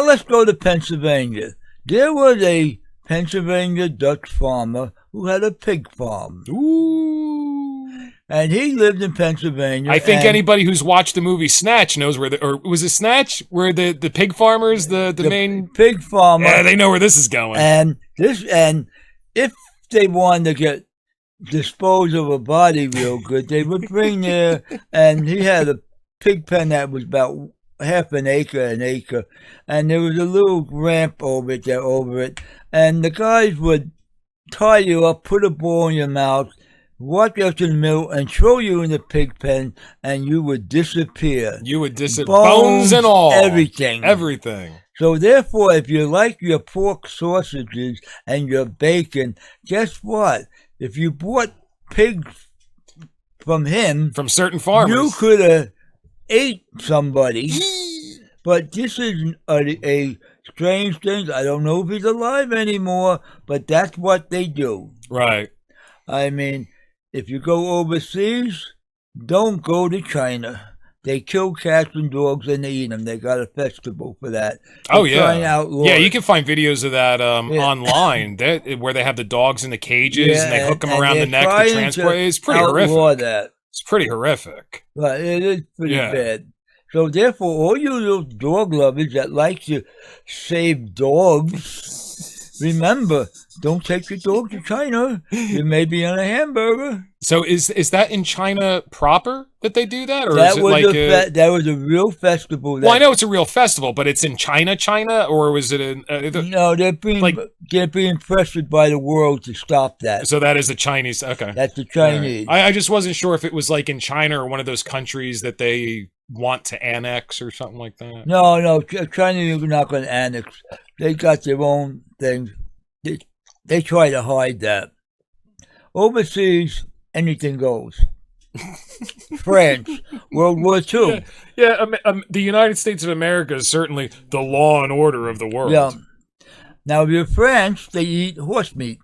let's go to Pennsylvania. There was a Pennsylvania Dutch farmer who had a pig farm. Ooh. And he lived in Pennsylvania. I think anybody who's watched the movie Snatch knows or was it Snatch? Where the pig farmers, the main pig farmer. Yeah, they know where this is going. And if they wanted to dispose of a body real good, they would bring there, and he had a pig pen that was about half an acre, and there was a little ramp over it, and the guys would tie you up, put a ball in your mouth, walk you up to the middle, and throw you in the pig pen, and you would disappear. You would disappear, bones and all, everything. So therefore, if you like your pork sausages and your bacon, guess what? If you bought pigs from him, from certain farmers, you could have ate somebody. But this is a strange thing. I don't know if he's alive anymore, but that's what they do. Right. I mean, if you go overseas, don't go to China. They kill cats and dogs and they eat them. They got a festival for that. Oh, yeah. Yeah, you can find videos of that online where they have the dogs in the cages and they hook them around the neck to transport. It's pretty horrific. It's pretty horrific. But it is pretty bad. So therefore, all you little dog lovers that like to save dogs, remember, don't take your dog to China. You may be on a hamburger. So is that in China proper that they do that, or that is it was like that was a real festival? Well, I know it's a real festival, but it's in China, or was it in? No, they're being pressured by the world to stop that. So that is the Chinese. Okay, that's the Chinese. Right. I just wasn't sure if it was like in China or one of those countries that they want to annex or something like that. No, China is not going to annex. They got their own things. They try to hide that. Overseas, anything goes. France, World War II. Yeah, the United States of America is certainly the law and order of the world. Yeah. Now, if you're France, they eat horse meat.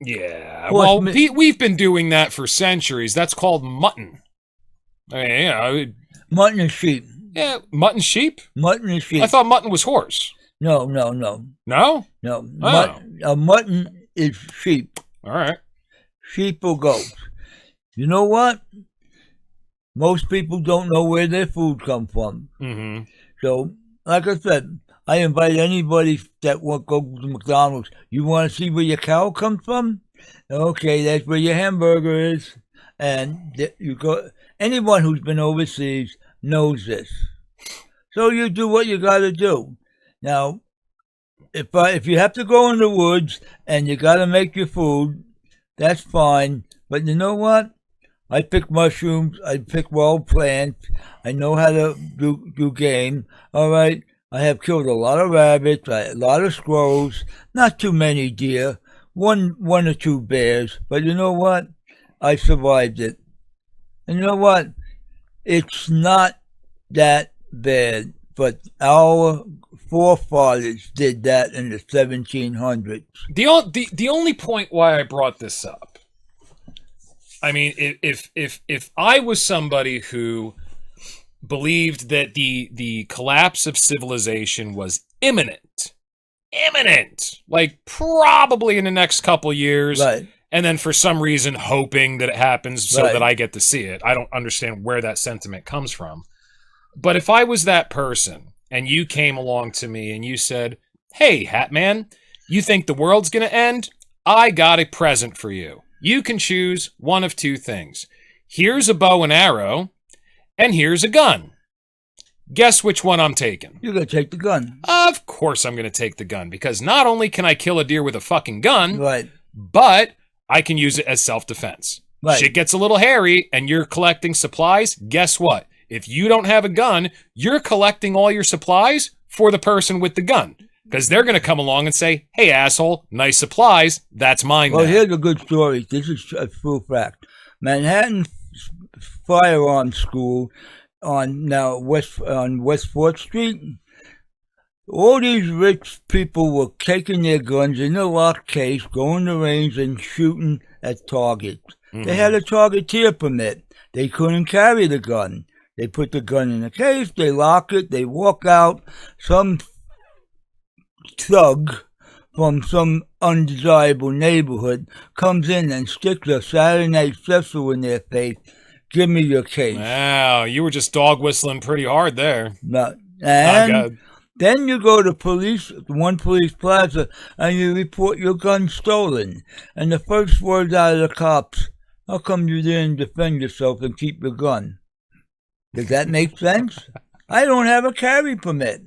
Yeah, well, we've been doing that for centuries. That's called mutton. I mean, mutton and sheep. Yeah, mutton, sheep? Mutton and sheep. I thought mutton was horse. No. No? No. Oh. Mutton is sheep. All right. Sheep or goats. You know what? Most people don't know where their food comes from. Mm-hmm. So, like I said, I invite anybody that won't go to McDonald's. You want to see where your cow comes from? Okay, that's where your hamburger is. And you go. Anyone who's been overseas knows this. So you do what you got to do. Now, if you have to go in the woods and you got to make your food, that's fine. But you know what? I pick mushrooms. I pick wild plants. I know how to do game. All right. I have killed a lot of rabbits, a lot of squirrels, not too many deer, one or two bears. But you know what? I survived it. And you know what? It's not that bad. But our forefathers did that in the 1700s. The only point why I brought this up, I mean, if I was somebody who believed that the collapse of civilization was imminent, like probably in the next couple years, right. And then for some reason hoping that it happens so that I get to see it. I don't understand where that sentiment comes from. But if I was that person and you came along to me and you said, hey, Hatman, you think the world's going to end? I got a present for you. You can choose one of two things. Here's a bow and arrow, and here's a gun. Guess which one I'm taking? You're going to take the gun. Of course I'm going to take the gun, because not only can I kill a deer with a fucking gun, right, but I can use it as self-defense. Right. Shit gets a little hairy and you're collecting supplies. Guess what? If you don't have a gun, you're collecting all your supplies for the person with the gun. Because they're going to come along and say, hey, asshole, nice supplies. That's mine Well, now. here's a good story. This is a true fact. Manhattan Firearms School on West 4th Street. All these rich people were taking their guns in a locked case, going to range and shooting at targets. Mm-hmm. They had a targeteer permit. They couldn't carry the gun. They put the gun in a case, they lock it, they walk out. Some thug from some undesirable neighborhood comes in and sticks a Saturday Night Special in their face. Give me your case. Wow, you were just dog whistling pretty hard there. No, and then you go to one police plaza, and you report your gun stolen. And the first words out of the cops, how come you didn't defend yourself and keep your gun? Does that make sense? I don't have a carry permit.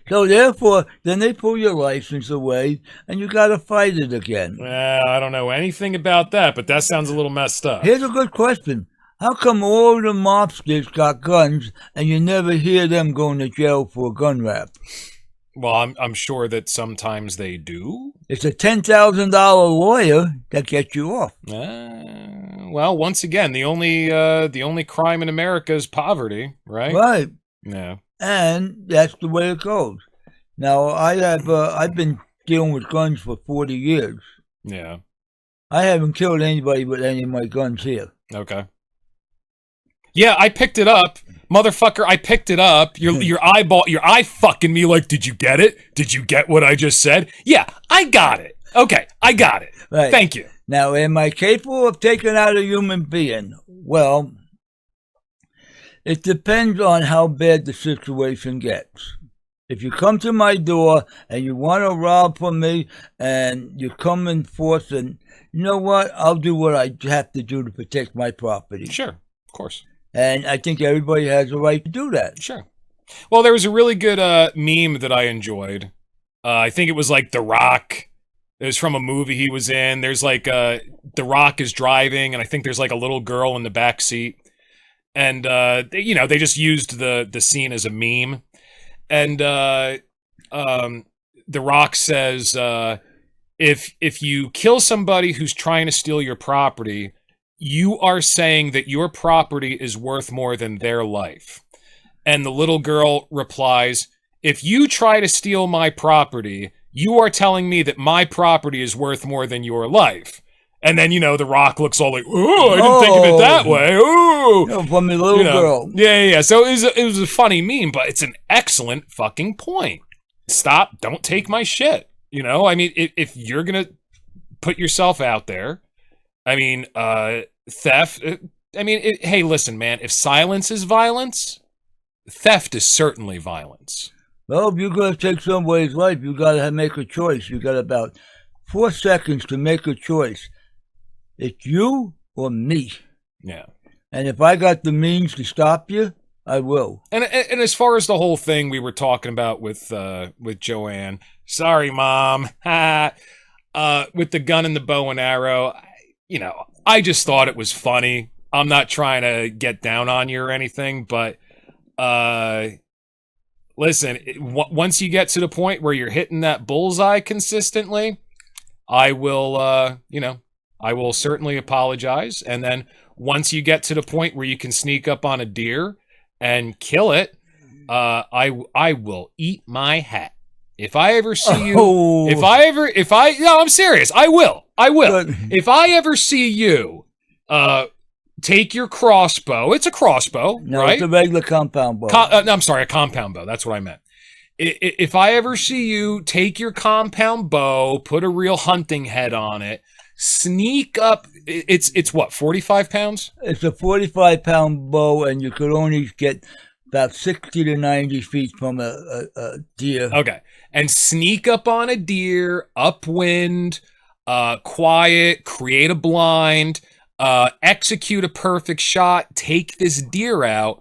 So therefore, then they pull your license away, and you got to fight it again. Well, I don't know anything about that, but that sounds a little messed up. Here's a good question. How come all the mobsters got guns, and you never hear them going to jail for a gun rap? Well, I'm sure that sometimes they do. It's a $10,000 lawyer that gets you off. Well, once again, the only crime in America is poverty, right? Right. Yeah. And that's the way it goes. Now, I've been dealing with guns for 40 years. Yeah. I haven't killed anybody with any of my guns here. Okay. Yeah, I picked it up. Motherfucker, I picked it up. Your eye fucking me like, did you get it? Did you get what I just said? Yeah, I got it. Okay, I got it. Right. Thank you. Now, am I capable of taking out a human being? Well, it depends on how bad the situation gets. If you come to my door and you want to rob from me and you come in force, and you know what? I'll do what I have to do to protect my property. Sure, of course. And I think everybody has a right to do that. Sure. Well, there was a really good meme that I enjoyed. I think it was like The Rock. It was from a movie he was in. There's like The Rock is driving, and I think there's like a little girl in the back seat. And, they just used the scene as a meme. And The Rock says, if you kill somebody who's trying to steal your property, you are saying that your property is worth more than their life. And the little girl replies, if you try to steal my property, you are telling me that my property is worth more than your life. And then, The Rock looks all like, oh, I didn't think of it that way. Oh, from the little girl. Yeah. So it was a funny meme, but it's an excellent fucking point. Stop. Don't take my shit. I mean, if you're going to put yourself out there, I mean, theft. Hey, listen, man, if silence is violence, theft is certainly violence. Well, if you're going to take somebody's life, you got to make a choice. You got about 4 seconds to make a choice. It's you or me. Yeah. And if I got the means to stop you, I will. And as far as the whole thing we were talking about with Joanne, sorry, Mom, with the gun and the bow and arrow, I just thought it was funny. I'm not trying to get down on you or anything, but listen, once you get to the point where you're hitting that bullseye consistently, I will, I will certainly apologize. And then once you get to the point where you can sneak up on a deer and kill it, I will eat my hat. If I ever see you, no, I'm serious. I will. If I ever see you, take your crossbow. It's a crossbow, no, right? It's a regular compound bow. I'm sorry, a compound bow. That's what I meant. If I ever see you, take your compound bow, put a real hunting head on it, sneak up. It's what, 45 pounds? It's a 45-pound bow, and you could only get about 60 to 90 feet from a deer. Okay. And sneak up on a deer, upwind, quiet, create a blind, execute a perfect shot, take this deer out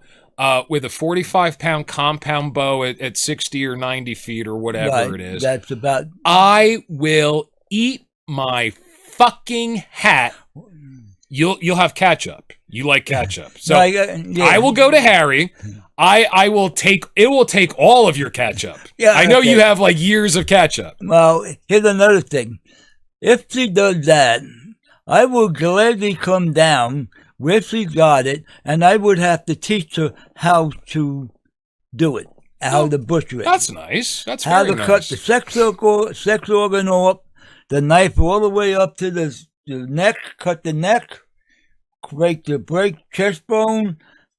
with a 45-pound compound bow at 60 or 90 feet or whatever it is. That's about... I will eat my fucking hat. You'll have ketchup. You like ketchup. So I will go to Harry. I will take it. Will take all of your ketchup. Yeah, I know okay. you have like years of ketchup. Well, here's another thing. If she does that, I will gladly come down where she got it, and I would have to teach her how to do it, how to butcher it. That's nice. That's how very to nice. cut the sex organ off, the knife all the way up to the neck, cut the neck, break chest bone,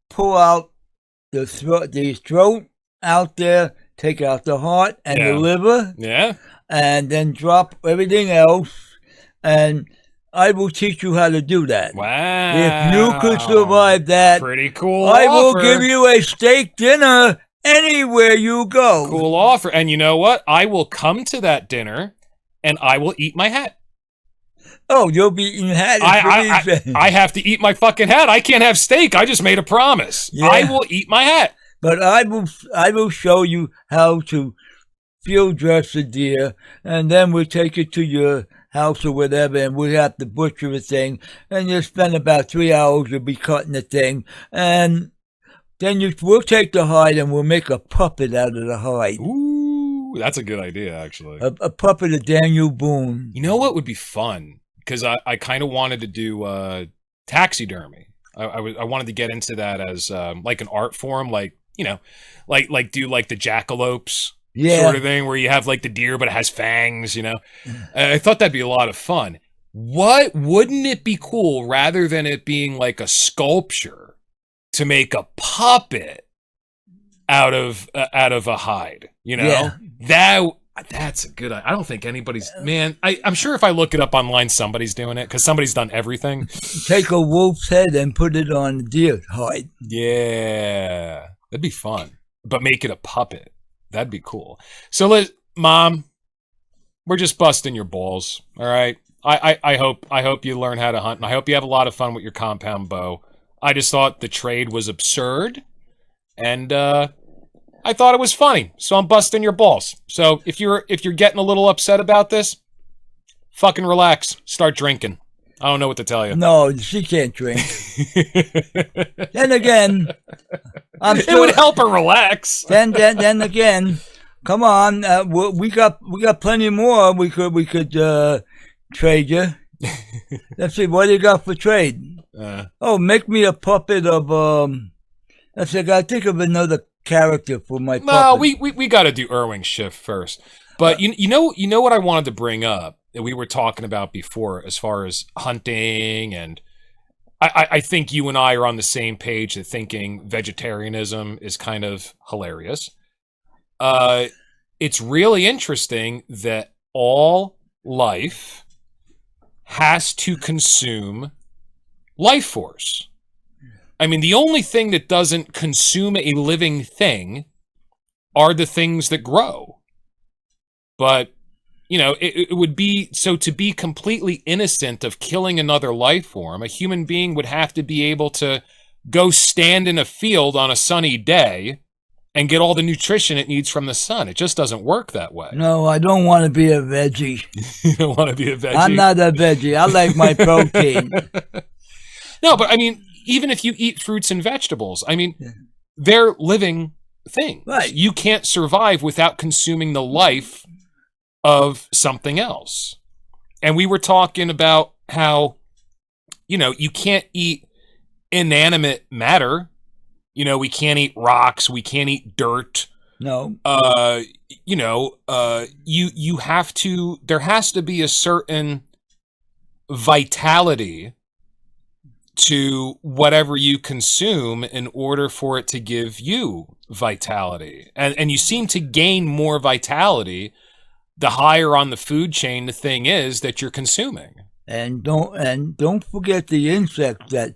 pull out the throat out there, take out the heart and the liver, and then drop everything else, and I will teach you how to do that. Wow. If you could survive that, pretty cool I will offer. give you a steak dinner anywhere you go. Cool offer. And you know what? I will come to that dinner and I will eat my hat. Oh, you'll be eating hat. I have to eat my fucking hat. I can't have steak. I just made a promise. Yeah. I will eat my hat. But I will show you how to field dress a deer, and then we'll take it to your house or whatever, and we'll have to butcher the thing, and you'll spend about 3 hours. You'll be cutting the thing, and then we'll take the hide and we'll make a puppet out of the hide. Ooh, that's a good idea, actually. A puppet of Daniel Boone. You know what would be fun? Because I kind of wanted to do taxidermy. I wanted to get into that as like an art form, like, you know, like do like the jackalopes. Sort of thing where you have like the deer, but it has fangs, you know. I thought that'd be a lot of fun. Wouldn't it be cool rather than it being like a sculpture to make a puppet out of a hide, you know? That's a good idea. I don't think anybody's, man, I'm sure if I look it up online, somebody's doing it because somebody's done everything. Take a wolf's head and put it on the deer hide. Yeah, that'd be fun, but make it a puppet. That'd be cool. So, Mom, we're just busting your balls. All right. I hope you learn how to hunt, and I hope you have a lot of fun with your compound bow. I just thought the trade was absurd, and I thought it was funny. So I'm busting your balls. So if you're getting a little upset about this, fucking relax. Start drinking. I don't know what to tell you. No, she can't drink. Then again, it would help her relax. Then again, come on, we got plenty more. We could trade you. Let's see, what do you got for trade? Make me a puppet of let's see, I gotta think of another character for my puppet. No, we got to do Irwing's shift first. But you know what I wanted to bring up that we were talking about before as far as hunting, and I think you and I are on the same page of thinking vegetarianism is kind of hilarious. It's really interesting that all life has to consume life force. I mean, the only thing that doesn't consume a living thing are the things that grow. But, you know, it would be, so to be completely innocent of killing another life form, a human being would have to be able to go stand in a field on a sunny day and get all the nutrition it needs from the sun. It just doesn't work that way. No, I don't want to be a veggie. You don't want to be a veggie? I'm not a veggie. I like my protein. No, but I mean, even if you eat fruits and vegetables, I mean, they're living things. Right. You can't survive without consuming the life of something else. And we were talking about how, you know, you can't eat inanimate matter. You know, we can't eat rocks. We can't eat dirt. No. You know, you have to, there has to be a certain vitality to whatever you consume in order for it to give you vitality. And you seem to gain more vitality the higher on the food chain the thing is that you're consuming. And don't forget the insects that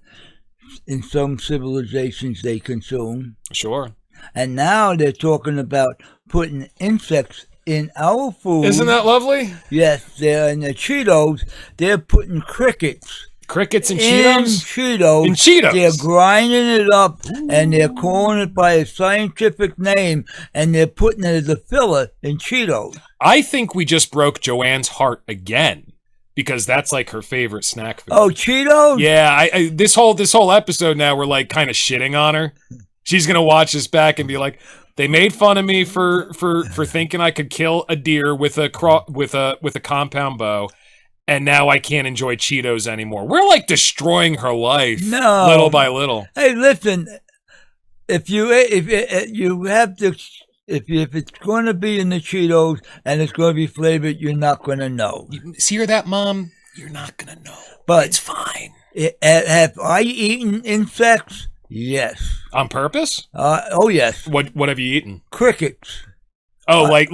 in some civilizations they consume. Sure. And now they're talking about putting insects in our food. Isn't that lovely? Yes, they're in the Cheetos. They're putting crickets. Crickets and Cheetos? In Cheetos. They're grinding it up, and they're calling it by a scientific name, and they're putting it as a filler in Cheetos. I think we just broke Joanne's heart again, because that's like her favorite snack food. Oh, Cheetos? Yeah, this whole episode now we're like kind of shitting on her. She's gonna watch this back and be like, they made fun of me for thinking I could kill a deer with a compound bow, and now I can't enjoy Cheetos anymore. We're like destroying her life, little by little. Hey, listen, if it's going to be in the Cheetos and it's going to be flavored, you're not going to know. You hear that, Mom? You're not gonna know, but it's fine. Have I eaten insects? Yes. On purpose? Oh yes. What have you eaten? Crickets. Oh, like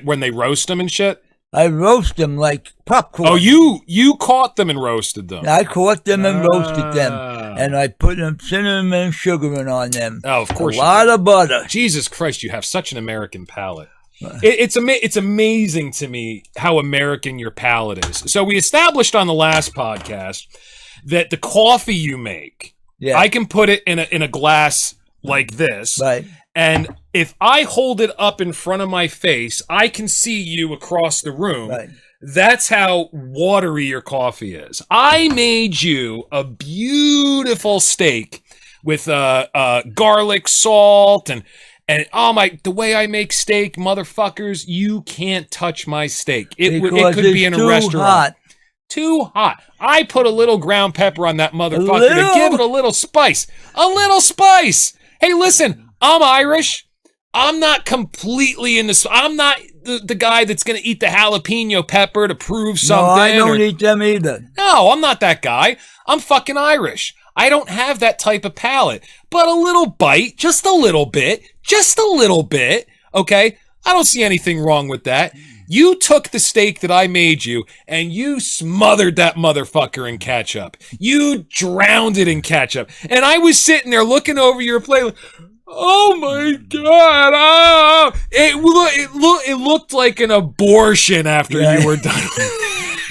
when they roast them and shit? I roast them like popcorn. Oh, you caught them and roasted them. I caught them and roasted them, and I put them cinnamon and sugar on them. Oh, of course. A lot of butter. Jesus Christ, you have such an American palate. It's amazing to me how American your palate is. So we established on the last podcast that the coffee you make, I can put it in a glass like this, right? And if I hold it up in front of my face, I can see you across the room. Right. That's how watery your coffee is. I made you a beautiful steak with garlic, salt, and the way I make steak, motherfuckers, you can't touch my steak. It could be in a restaurant. Hot. Too hot. I put a little ground pepper on that motherfucker to give it a little spice. A little spice. Hey, listen, I'm Irish. I'm not completely in this. I'm not the guy that's going to eat the jalapeno pepper to prove something. No, I don't eat them either. No, I'm not that guy. I'm fucking Irish. I don't have that type of palate. But a little bite, just a little bit, okay? I don't see anything wrong with that. You took the steak that I made you, and you smothered that motherfucker in ketchup. You drowned it in ketchup. And I was sitting there looking over your plate like, oh my God. Oh. It looked like an abortion after you were done.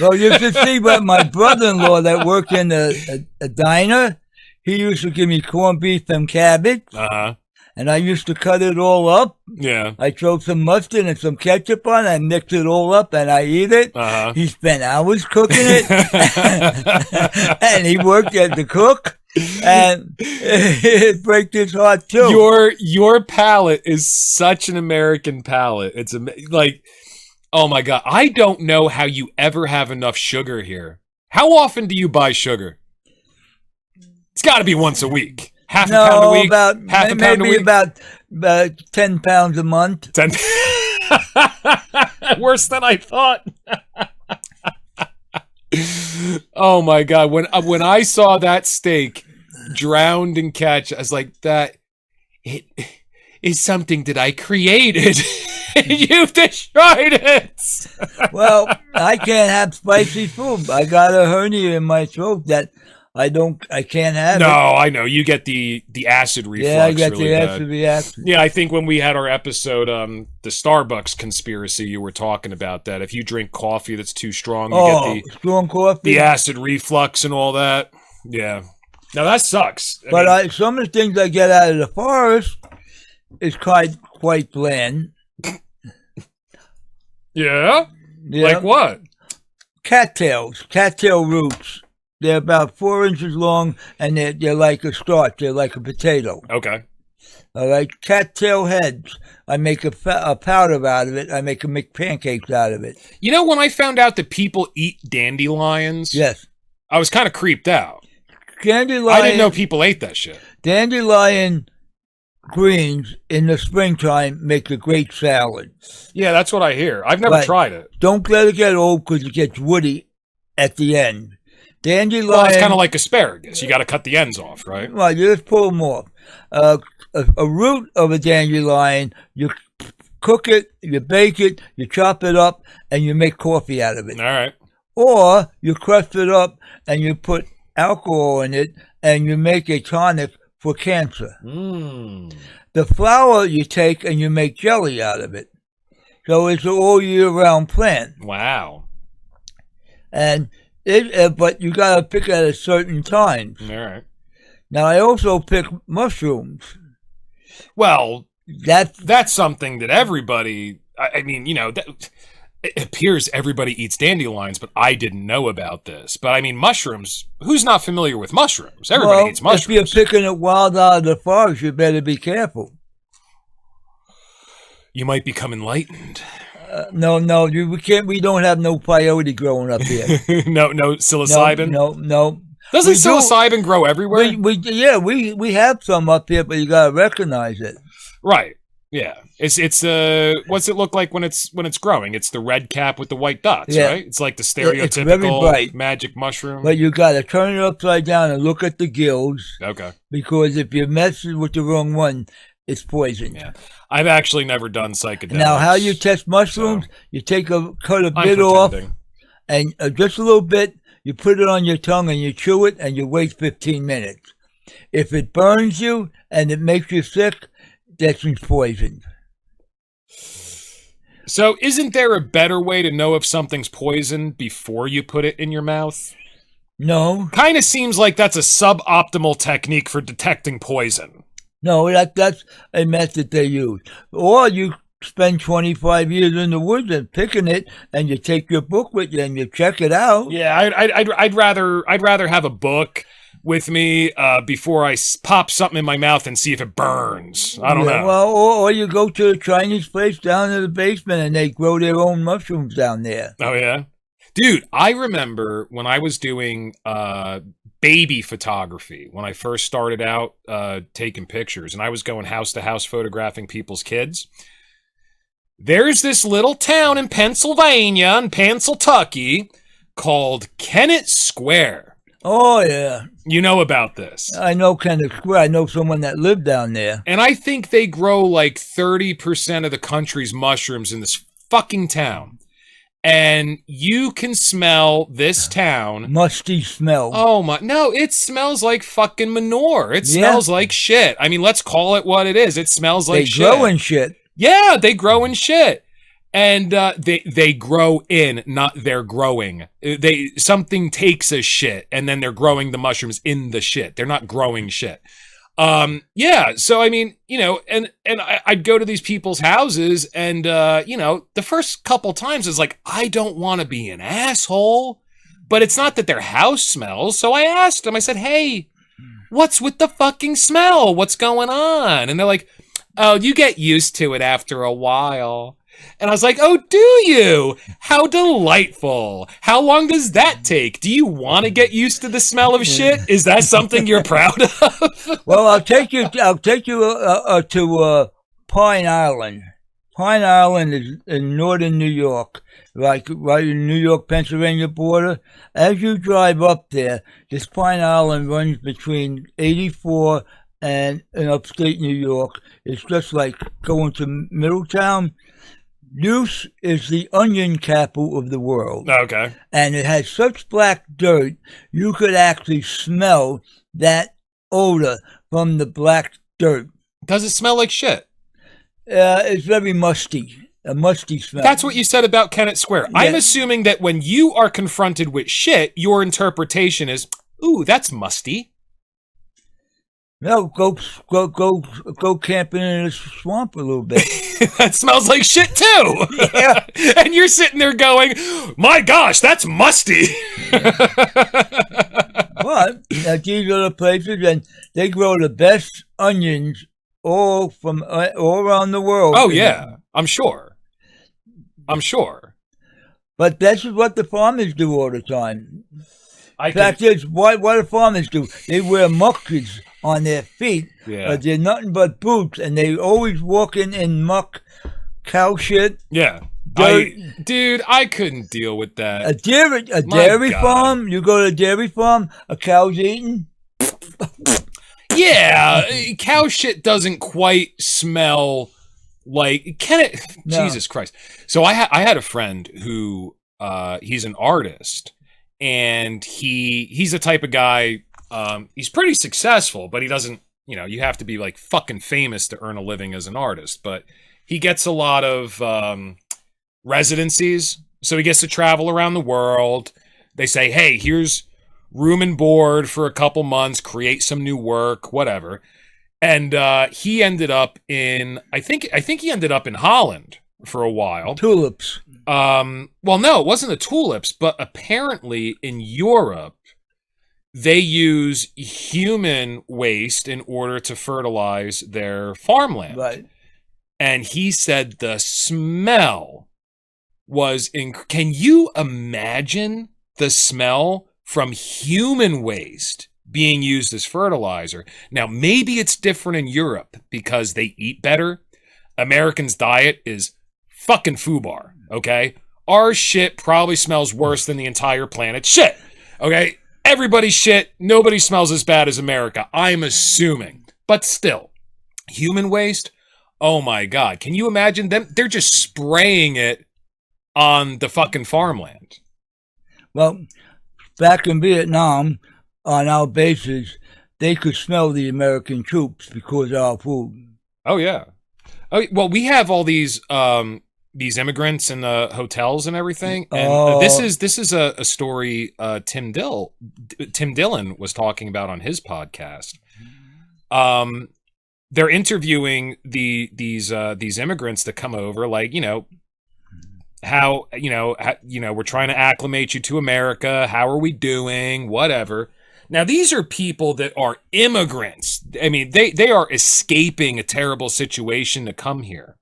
Well, you should see what my brother-in-law that worked in a diner, he used to give me corned beef and cabbage. Uh-huh. And I used to cut it all up. Yeah. I throw some mustard and some ketchup on it. I mix it all up and I eat it. Uh-huh. He spent hours cooking it. And he worked as the cook. And it breaks his heart too. Your palate is such an American palate. It's like, oh my God. I don't know how you ever have enough sugar here. How often do you buy sugar? It's got to be once a week. Half a pound a week? Half a pound a week? About 10 pounds a month. 10 Worse than I thought. Oh my God. When I saw that steak drowned in ketchup, I was like, that it is something that I created. You've destroyed it. Well, I can't have spicy food. I got a hernia in my throat that I can't have it. No, I know. You get the acid reflux. Yeah, I get really the bad. acid reaction. Yeah, I think when we had our episode, the Starbucks conspiracy, you were talking about that. If you drink coffee that's too strong, you get strong coffee, the acid reflux and all that. Yeah. Now that sucks. But some of the things I get out of the forest is quite bland. Yeah? Like what? Cattail roots. They're about 4 inches long, and they're like a starch. They're like a potato. Okay. All right. Cattail heads. I make a powder out of it. I make pancakes out of it. You know, when I found out that people eat dandelions, yes, I was kind of creeped out. Dandelion. I didn't know people ate that shit. Dandelion greens in the springtime make a great salad. Yeah, that's what I hear. I've never tried it. Don't let it get old because it gets woody at the end. Dandelion. Well, it's kind of like asparagus. You got to cut the ends off, right? Well, you just pull them off. A root of a dandelion, you cook it, you bake it, you chop it up, and you make coffee out of it. All right. Or you crush it up and you put alcohol in it, and you make a tonic for cancer. The flower you take and you make jelly out of it. So it's an all year round plant. Wow. And but you got to pick at a certain time. All right. Now, I also pick mushrooms. Well, that's something that everybody, I mean, you know, it appears everybody eats dandelions, but I didn't know about this. But I mean, mushrooms, who's not familiar with mushrooms? Everybody eats mushrooms. If you're picking it wild out of the forest, you better be careful. You might become enlightened. No, we can't. We don't have no peyote growing up here. no psilocybin? No. Doesn't psilocybin grow everywhere? We have some up here, but you gotta recognize it. Right. Yeah. It's what's it look like when it's growing? It's the red cap with the white dots, right? It's like the stereotypical magic mushroom. But you gotta turn it upside down and look at the gills. Okay. Because if you mess with the wrong one, it's poison. Yeah. I've actually never done psychedelics. Now, how you test mushrooms, you cut a bit off, and just a little bit, you put it on your tongue and you chew it and you wait 15 minutes. If it burns you and it makes you sick, that's poison. So isn't there a better way to know if something's poison before you put it in your mouth? No. Kind of seems like that's a suboptimal technique for detecting poison. No, that's a method they use. Or you spend 25 years in the woods and picking it, and you take your book with you and you check it out. Yeah, I'd rather have a book with me before I pop something in my mouth and see if it burns. I don't know. Well, or you go to a Chinese place down in the basement and they grow their own mushrooms down there. Oh yeah, dude. I remember when I was doing baby photography when I first started out taking pictures, and I was going house to house photographing people's kids. There's this little town in Pennsylvania, in Pennsylvania, called Kennett Square. Oh, yeah. You know about this. I know Kennett Square. I know someone that lived down there. And I think they grow like 30% of the country's mushrooms in this fucking town. And you can smell this town. Musty smell. Oh my, no, it smells like fucking manure. It smells like shit. I mean, let's call it what it is. It smells like shit. They grow in shit. Yeah, they grow in shit. And they grow in, not they're growing. Something takes a shit, and then they're growing the mushrooms in the shit. They're not growing shit. Yeah, so I mean, you know, and I'd go to these people's houses, and you know, the first couple times it's like, I don't want to be an asshole, but it's not that their house smells. So I asked them, I said, hey, what's with the fucking smell? What's going on? And they're like, oh, you get used to it after a while. And I was like, oh, do you? How delightful. How long does that take? Do you want to get used to the smell of shit? Is that something you're proud of? Well, I'll take you to Pine Island. Pine Island is in northern New York, like right in New York-Pennsylvania border. As you drive up there, this Pine Island runs between 84 and in upstate New York. It's just like going to Middletown. Luce is the onion capital of the world. Okay. And it has such black dirt, you could actually smell that odor from the black dirt. Does it smell like shit? It's very musty. A musty smell. That's what you said about Kennett Square. Yeah. I'm assuming that when you are confronted with shit, your interpretation is, ooh, that's musty. No, go camping in a swamp a little bit. That smells like shit too. Yeah. And you're sitting there going, my gosh, that's musty. But these are the places, and they grow the best onions all around the world. Oh yeah, I'm sure. But this is what the farmers do all the time. Fact is, what do farmers do? They wear muckers on their feet, but they're nothing but boots, and they always walking in muck, cow shit. Yeah. Dude, I couldn't deal with that. A dairy farm, you go to a dairy farm, a cow's eating. Yeah, cow shit doesn't quite smell like, can it? No. Jesus Christ. So I had a friend who, he's an artist, and he's the type of guy, he's pretty successful, but he doesn't, you know, you have to be like fucking famous to earn a living as an artist, but he gets a lot of residencies, so he gets to travel around the world. They say, hey, here's room and board for a couple months, create some new work, whatever. And he ended up in, I think he ended up in Holland for a while. Tulips. Well, no, it wasn't the tulips, but apparently in Europe, they use human waste in order to fertilize their farmland. Right. And he said the smell was can you imagine the smell from human waste being used as fertilizer? Now, maybe it's different in Europe because they eat better. Americans' diet is fucking foobar, okay? Our shit probably smells worse than the entire planet's shit, okay? Everybody's shit, nobody smells as bad as America, I'm assuming. But still, human waste, oh my God. Can you imagine them? They're just spraying it on the fucking farmland. Well, back in Vietnam, on our bases, they could smell the American troops because of our food. Oh, yeah. Oh, well, we have all these immigrants in the hotels and everything. And this is a story Tim Dillon was talking about on his podcast. They're interviewing these immigrants that come over, like, how we're trying to acclimate you to America. How are we doing? Whatever. Now, these are people that are immigrants. I mean, they are escaping a terrible situation to come here.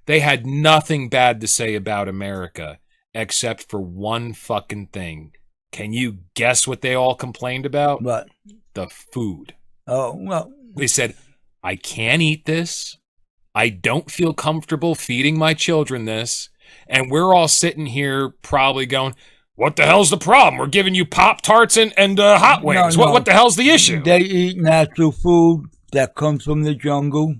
They had nothing bad to say about America except for one fucking thing. Can you guess what they all complained about? What? The food. Oh, well. They said, I can't eat this. I don't feel comfortable feeding my children this. And we're all sitting here probably going, what the hell's the problem? We're giving you Pop-Tarts and hot wings. No. What the hell's the issue? They eat natural food that comes from the jungle.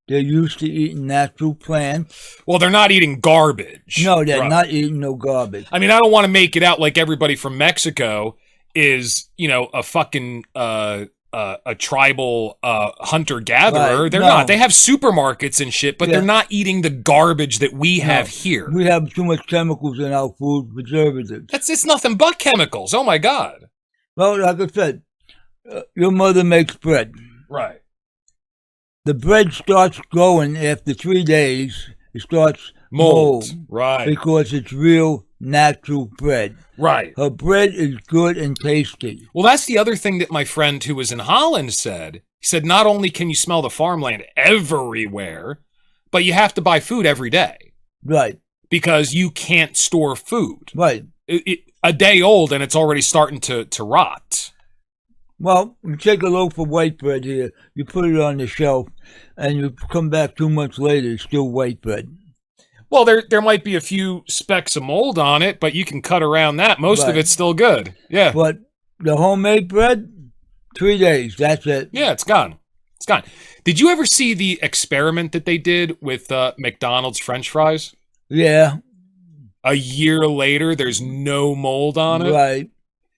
They're used to eating natural plants. Well, they're not eating garbage. No, they're not eating no garbage. I mean, I don't want to make it out like everybody from Mexico is, a fucking a tribal hunter-gatherer. Right. They're not. They have supermarkets and shit, but they're not eating the garbage that we have here. We have too much chemicals in our food, preservatives. It's nothing but chemicals. Oh, my God. Well, like I said, your mother makes bread. Right. The bread starts growing after 3 days. It starts mold. Right. Because it's real natural bread. Right. Her bread is good and tasty. Well, that's the other thing that my friend who was in Holland said. He said, not only can you smell the farmland everywhere, but you have to buy food every day. Right. Because you can't store food. Right. A day old and it's already starting to rot. Well, you take a loaf of white bread here, you put it on the shelf, and you come back 2 months later, it's still white bread. Well, there might be a few specks of mold on it, but you can cut around that. Most of it's still good. Yeah. But the homemade bread, 3 days, that's it. Yeah, it's gone. It's gone. Did you ever see the experiment that they did with McDonald's French fries? Yeah. A year later, there's no mold on it? Right.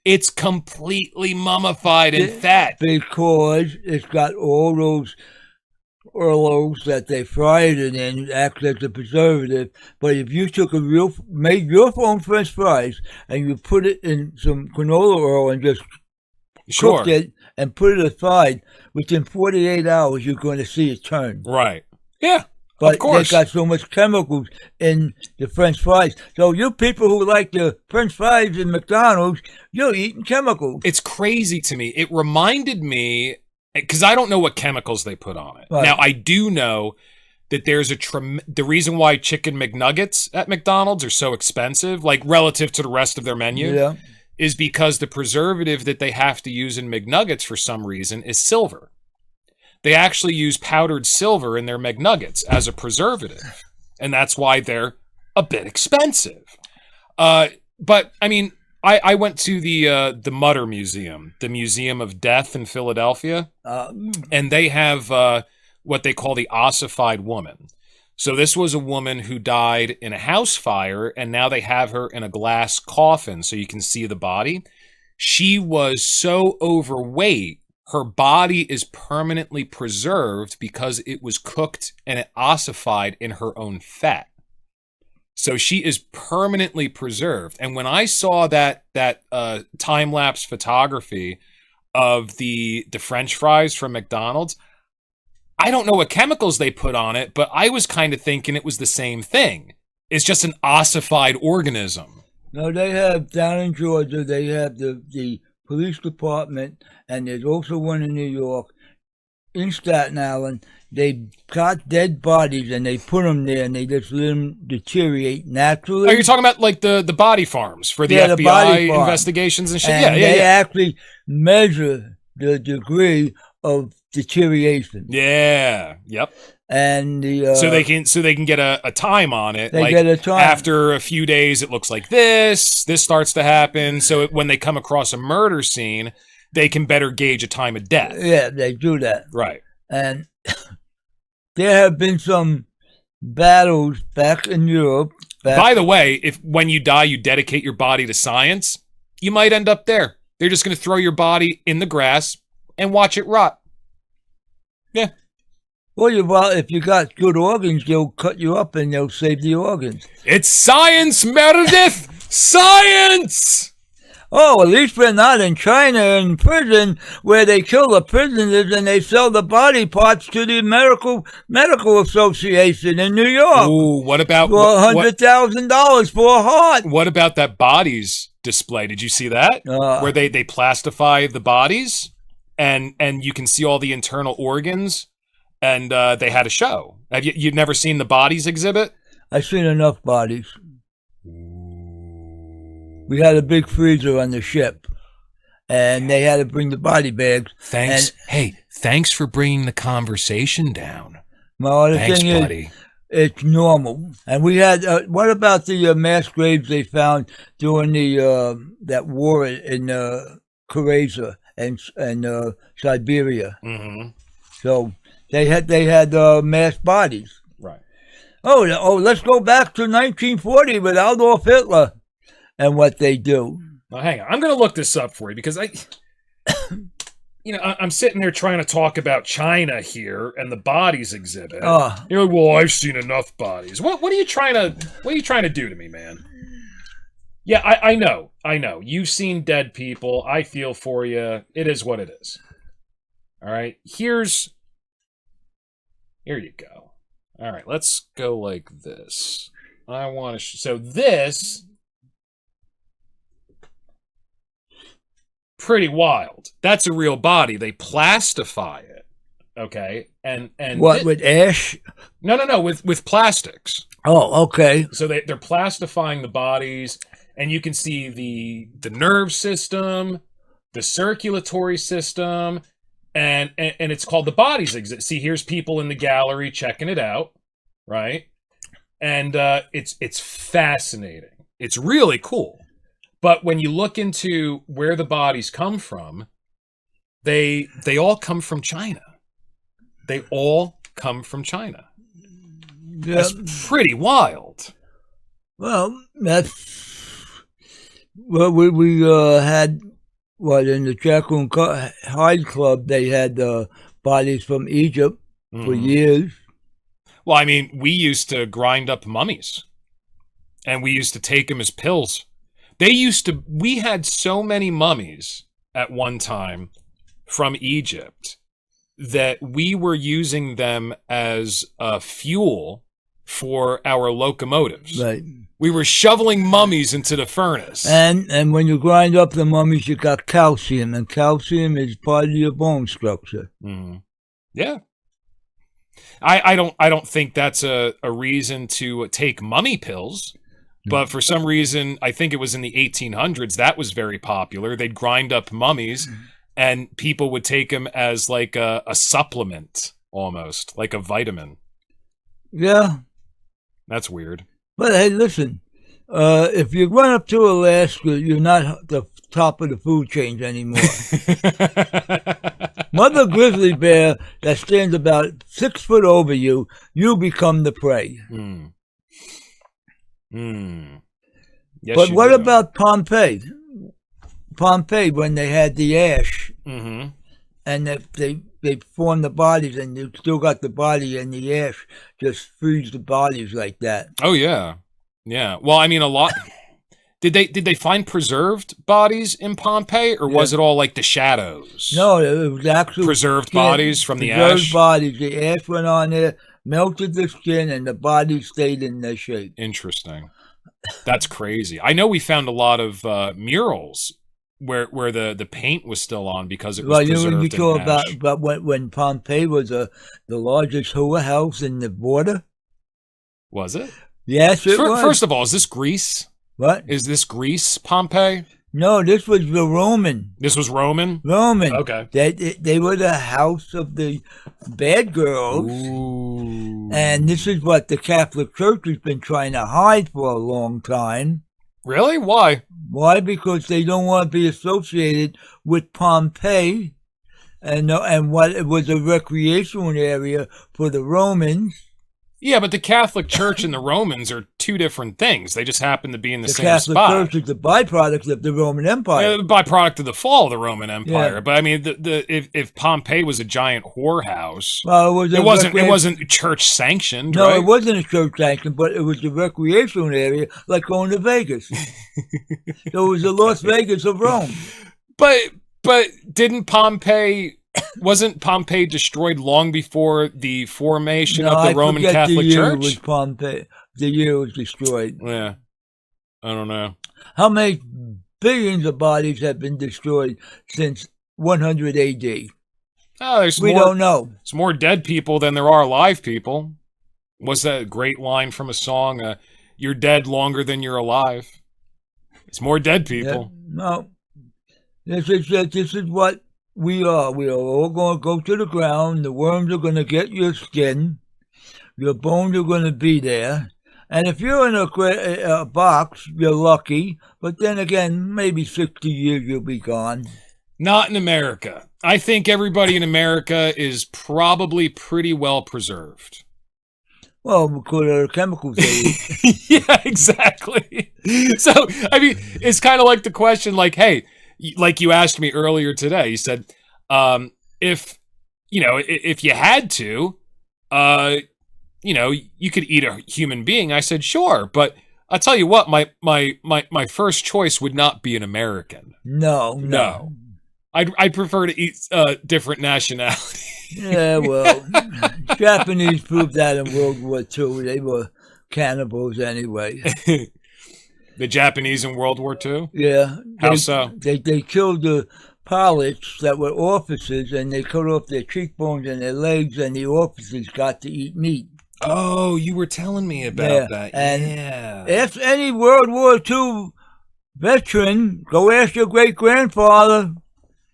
It's completely mummified and fat. Because it's got all those oils that they fried it in, act as a preservative. But if you took made your own French fries and you put it in some canola oil and just cooked it and put it aside, within 48 hours you're going to see it turn. Right. Yeah. But of course. they got so much chemicals in the French fries. So you people who like the French fries in McDonald's, you're eating chemicals. It's crazy to me. It reminded me, because I don't know what chemicals they put on it. Right. Now, I do know that there's the reason why chicken McNuggets at McDonald's are so expensive, like relative to the rest of their menu, is because the preservative that they have to use in McNuggets for some reason is silver. They actually use powdered silver in their McNuggets as a preservative. And that's why they're a bit expensive. But, I mean, I went to the Mutter Museum, the Museum of Death in Philadelphia. And they have what they call the ossified woman. So this was a woman who died in a house fire, and now they have her in a glass coffin so you can see the body. She was so overweight, her body is permanently preserved because it was cooked and it ossified in her own fat. So she is permanently preserved. And when I saw that time-lapse photography of the French fries from McDonald's, I don't know what chemicals they put on it, but I was kind of thinking it was the same thing. is just an ossified organism. No, they have down in Georgia. They have the police department, and there's also one in New York, in Staten Island. They got dead bodies and they put them there, and they just let them deteriorate naturally. Are you talking about like the body farms for the FBI investigations and shit? And they actually measure the degree of deterioration. Yeah. Yep. And so they can get a time on it. They get a time. After a few days, it looks like this. This starts to happen. So when they come across a murder scene, they can better gauge a time of death. Yeah, they do that. Right. And there have been some battles back in Europe. By the way, if when you die, you dedicate your body to science, you might end up there. They're just going to throw your body in the grass and watch it rot. Yeah. Well, if you got good organs, they'll cut you up and they'll save the organs. It's science, Meredith! Science! Oh, at least we're not in China in prison where they kill the prisoners and they sell the body parts to the Medical Association in New York. Ooh, what about... For $100,000 for a heart. What about that bodies display? Did you see that? Where they plastify the bodies and you can see all the internal organs, and they had a show. Have you've never seen the bodies exhibit? I've seen enough bodies. We had a big freezer on the ship, and they had to bring the body bags. Thanks. Thanks for bringing the conversation down. Well, Thanks, buddy. It's normal. And we had, what about the mass graves they found during that war in Kureza and Siberia? Mm-hmm. So they had mass bodies. Right. Oh, let's go back to 1940 with Adolf Hitler. And what they do. Now, hang on. I'm going to look this up for you because I'm sitting there trying to talk about China here and the bodies exhibit. You're like, well, I've seen enough bodies. What are you trying to do to me, man? Yeah, I know. You've seen dead people. I feel for you. It is what it is. All right. Here you go. All right. Let's go like this. I want to. So this. Pretty wild. That's a real body. They plastify it. Okay. And what, with ash? No, with plastics. Oh, okay. So they're plastifying the bodies, and you can see the nerve system, the circulatory system, and it's called the bodies exhibit. See, here's people in the gallery checking it out, right? And it's fascinating. It's really cool. But when you look into where the bodies come from, they all come from China. They all come from China. Yep. That's pretty wild. Well, that's what we had. What, in the Jekyll and Hyde Club, they had bodies from Egypt for years. Well, I mean, we used to grind up mummies, and we used to take them as pills. We had so many mummies at one time from Egypt that we were using them as fuel for our locomotives. Right. We were shoveling mummies into the furnace. And when you grind up the mummies, you got calcium, and calcium is part of your bone structure. Mm-hmm. Yeah. I don't think that's a reason to take mummy pills. But for some reason, I think it was in the 1800s, that was very popular. They'd grind up mummies, and people would take them as like a supplement, almost, like a vitamin. Yeah. That's weird. But hey, listen, if you run up to Alaska, you're not the top of the food chain anymore. Mother grizzly bear that stands about 6 foot over you, you become the prey. Yes, but what about Pompeii? Pompeii, when they had the ash, and they formed the bodies, and you still got the body, and the ash just frees the bodies like that. Oh yeah. Well, I mean, a lot. Did they find preserved bodies in Pompeii, or was it all like the shadows? No, it was actually preserved bodies from the ash. Preserved bodies. The ash went on there, melted the skin, and the body stayed in their shape. Interesting. That's crazy. I know we found a lot of murals where the paint was still on because it was preserved You in ash. about when Pompeii was the largest whorehouse in the border? Was it? Yes, it was. First of all, is this Greece? What? Is this Greece, Pompeii? No, this was the Roman. This was Roman? Roman. Okay. They were the house of the bad girls. Ooh. And this is what the Catholic Church has been trying to hide for a long time. Really? Why? Why? Because they don't want to be associated with Pompeii, and what it was a recreational area for the Romans. Yeah, but the Catholic Church and the Romans are two different things. They just happen to be in the same Catholic spot. Church is the byproduct of the Roman Empire. Byproduct of the fall of the Roman Empire. Yeah. But I mean, if Pompeii was a giant whorehouse, well, it wasn't church sanctioned. No, right? It wasn't a church sanctioned, but it was a recreational area, like going to Vegas. So it was the Las Vegas of Rome. But didn't Pompeii? Wasn't Pompeii destroyed long before the formation of the Roman Catholic Church? Was Pompeii. The year was destroyed. Yeah, I don't know. How many billions of bodies have been destroyed since 100 A.D.? Oh, we don't know. There's more dead people than there are alive people. What's that great line from a song? You're dead longer than you're alive. It's more dead people. Yeah, no, this is what we are. We are all going to go to the ground. The worms are going to get your skin. Your bones are going to be there. And if you're in a box, you're lucky. But then again, maybe 60 years you'll be gone. Not in America. I think everybody in America is probably pretty well preserved. Well, because of the chemicals they eat. Yeah, exactly. So, I mean, it's kind of like the question, like, hey, like you asked me earlier today, you said, if you had to, you could eat a human being. I said, sure, but I'll tell you what, my first choice would not be an American. No. I'd prefer to eat different nationality. Yeah, well, Japanese proved that in World War II. They were cannibals anyway. The Japanese in World War II? Yeah. How so? They killed the pilots that were officers, and they cut off their cheekbones and their legs, and the officers got to eat meat. Oh, you were telling me about that. And if any World War II veteran, go ask your great-grandfather.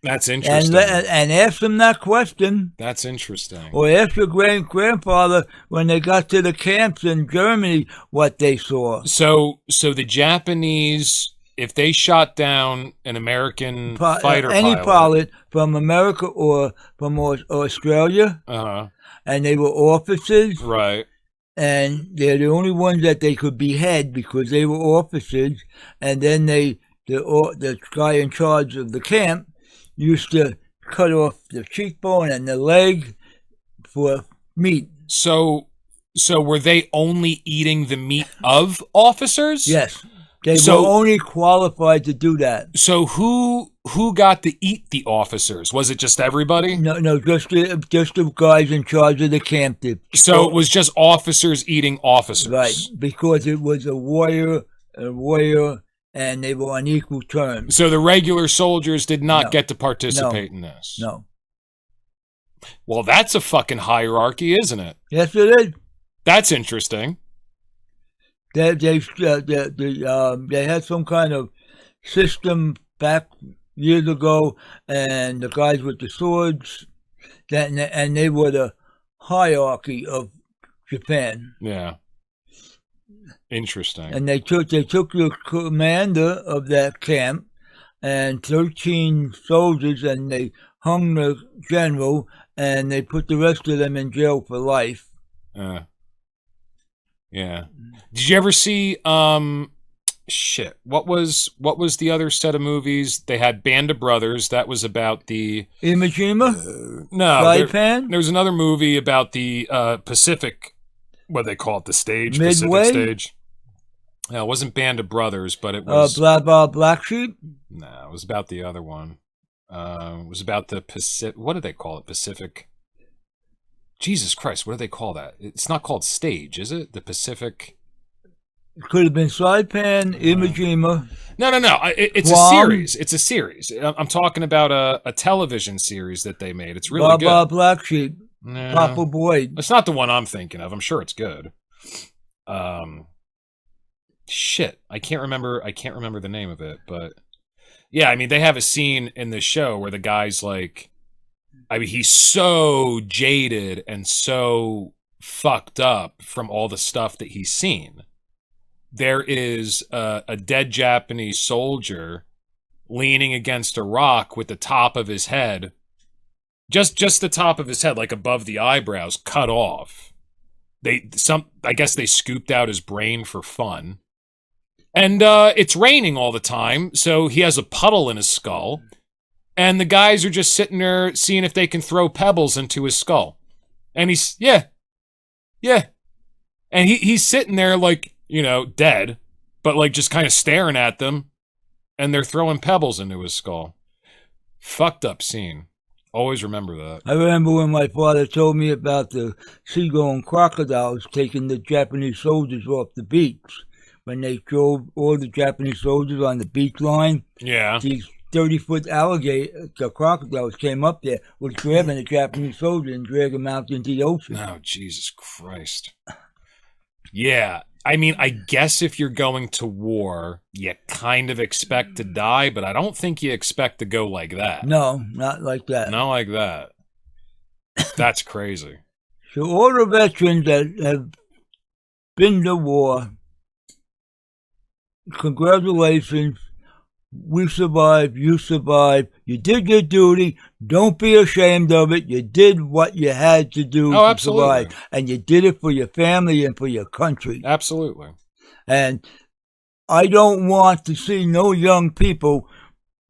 That's interesting. And ask them that question. That's interesting. Or ask your great-grandfather when they got to the camps in Germany what they saw. So the Japanese, if they shot down an American fighter any pilot from America or from Australia, and they were officers, right? And they're the only ones that they could behead because they were officers, and then the guy in charge of the camp used to cut off the cheekbone and the leg for meat. So were they only eating the meat of officers? Yes. They were only qualified to do that. So who got to eat the officers? Was it just everybody? No, just the guys in charge of the camp. So it was just officers eating officers. Right, because it was a warrior, and they were on equal terms. So the regular soldiers did not get to participate in this? No. Well, that's a fucking hierarchy, isn't it? Yes, it is. That's interesting. They had some kind of system back years ago, and the guys with the swords, and they were the hierarchy of Japan. Yeah. Interesting. And they took the commander of that camp and 13 soldiers, and they hung the general, and they put the rest of them in jail for life. Yeah. Did you ever see shit? What was the other set of movies? They had Band of Brothers. That was about the Iwo Jima? No. There was another movie about the Pacific. What do they call it? The stage? Midway? Pacific stage. No, it wasn't Band of Brothers, but it was Black Sheep? No, it was about the other one. It was about the Pacific. What do they call it? Pacific. Jesus Christ, what do they call that? It's not called Stage, is it? The Pacific. It could have been Saipan, Imajima. No. It's a series. It's a series. I'm talking about a television series that they made. It's really good. Baba Black Sheep. No, Papa Boyd. it's not the one I'm thinking of. I'm sure it's good. Shit, I can't remember the name of it, but yeah, I mean, they have a scene in the show where the guy's like, I mean, he's so jaded and so fucked up from all the stuff that he's seen. There is a dead Japanese soldier leaning against a rock with the top of his head, just the top of his head, like above the eyebrows, cut off. I guess they scooped out his brain for fun. And it's raining all the time, so he has a puddle in his skull. And the guys are just sitting there seeing if they can throw pebbles into his skull. And he's, yeah. And he's sitting there like, you know, dead, but like just kind of staring at them. And they're throwing pebbles into his skull. Fucked up scene. Always remember that. I remember when my father told me about the seagull and crocodiles taking the Japanese soldiers off the beach. When they drove all the Japanese soldiers on the beach line, Yeah. these 30-foot alligator crocodiles came up there, was grabbing the Japanese soldier and dragging them out into the ocean. Oh, Jesus Christ. Yeah. I mean, I guess if you're going to war, you kind of expect to die, but I don't think you expect to go like that. No, not like that. Not like that. That's crazy. So all the veterans that have been to war, congratulations. We survived. You survived. You did your duty. Don't be ashamed of it. You did what you had to do to absolutely. survive. And you did it for your family and for your country. Absolutely. And I don't want to see no young people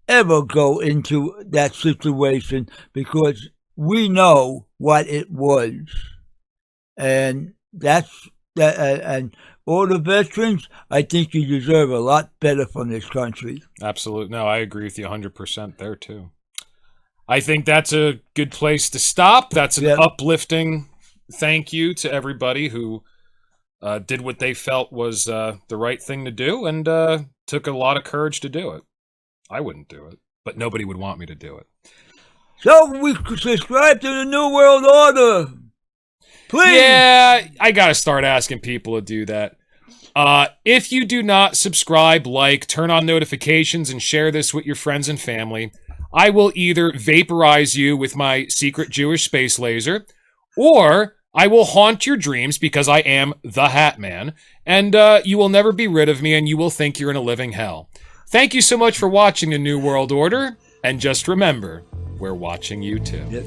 ever go into that situation because we know what it was. And that's that. And all the veterans, I think you deserve a lot better from this country. Absolutely. No, I agree with you 100% there, too. I think that's a good place to stop. That's an uplifting thank you to everybody who did what they felt was the right thing to do and took a lot of courage to do it. I wouldn't do it, but nobody would want me to do it. So we subscribe to the New World Order. Please. Yeah, I gotta start asking people to do that. If you do not subscribe, like, turn on notifications, and share this with your friends and family, I will either vaporize you with my secret Jewish space laser, or I will haunt your dreams because I am the Hatman, and you will never be rid of me, and you will think you're in a living hell. Thank you so much for watching the New World Order, and just remember, we're watching you too. Yep.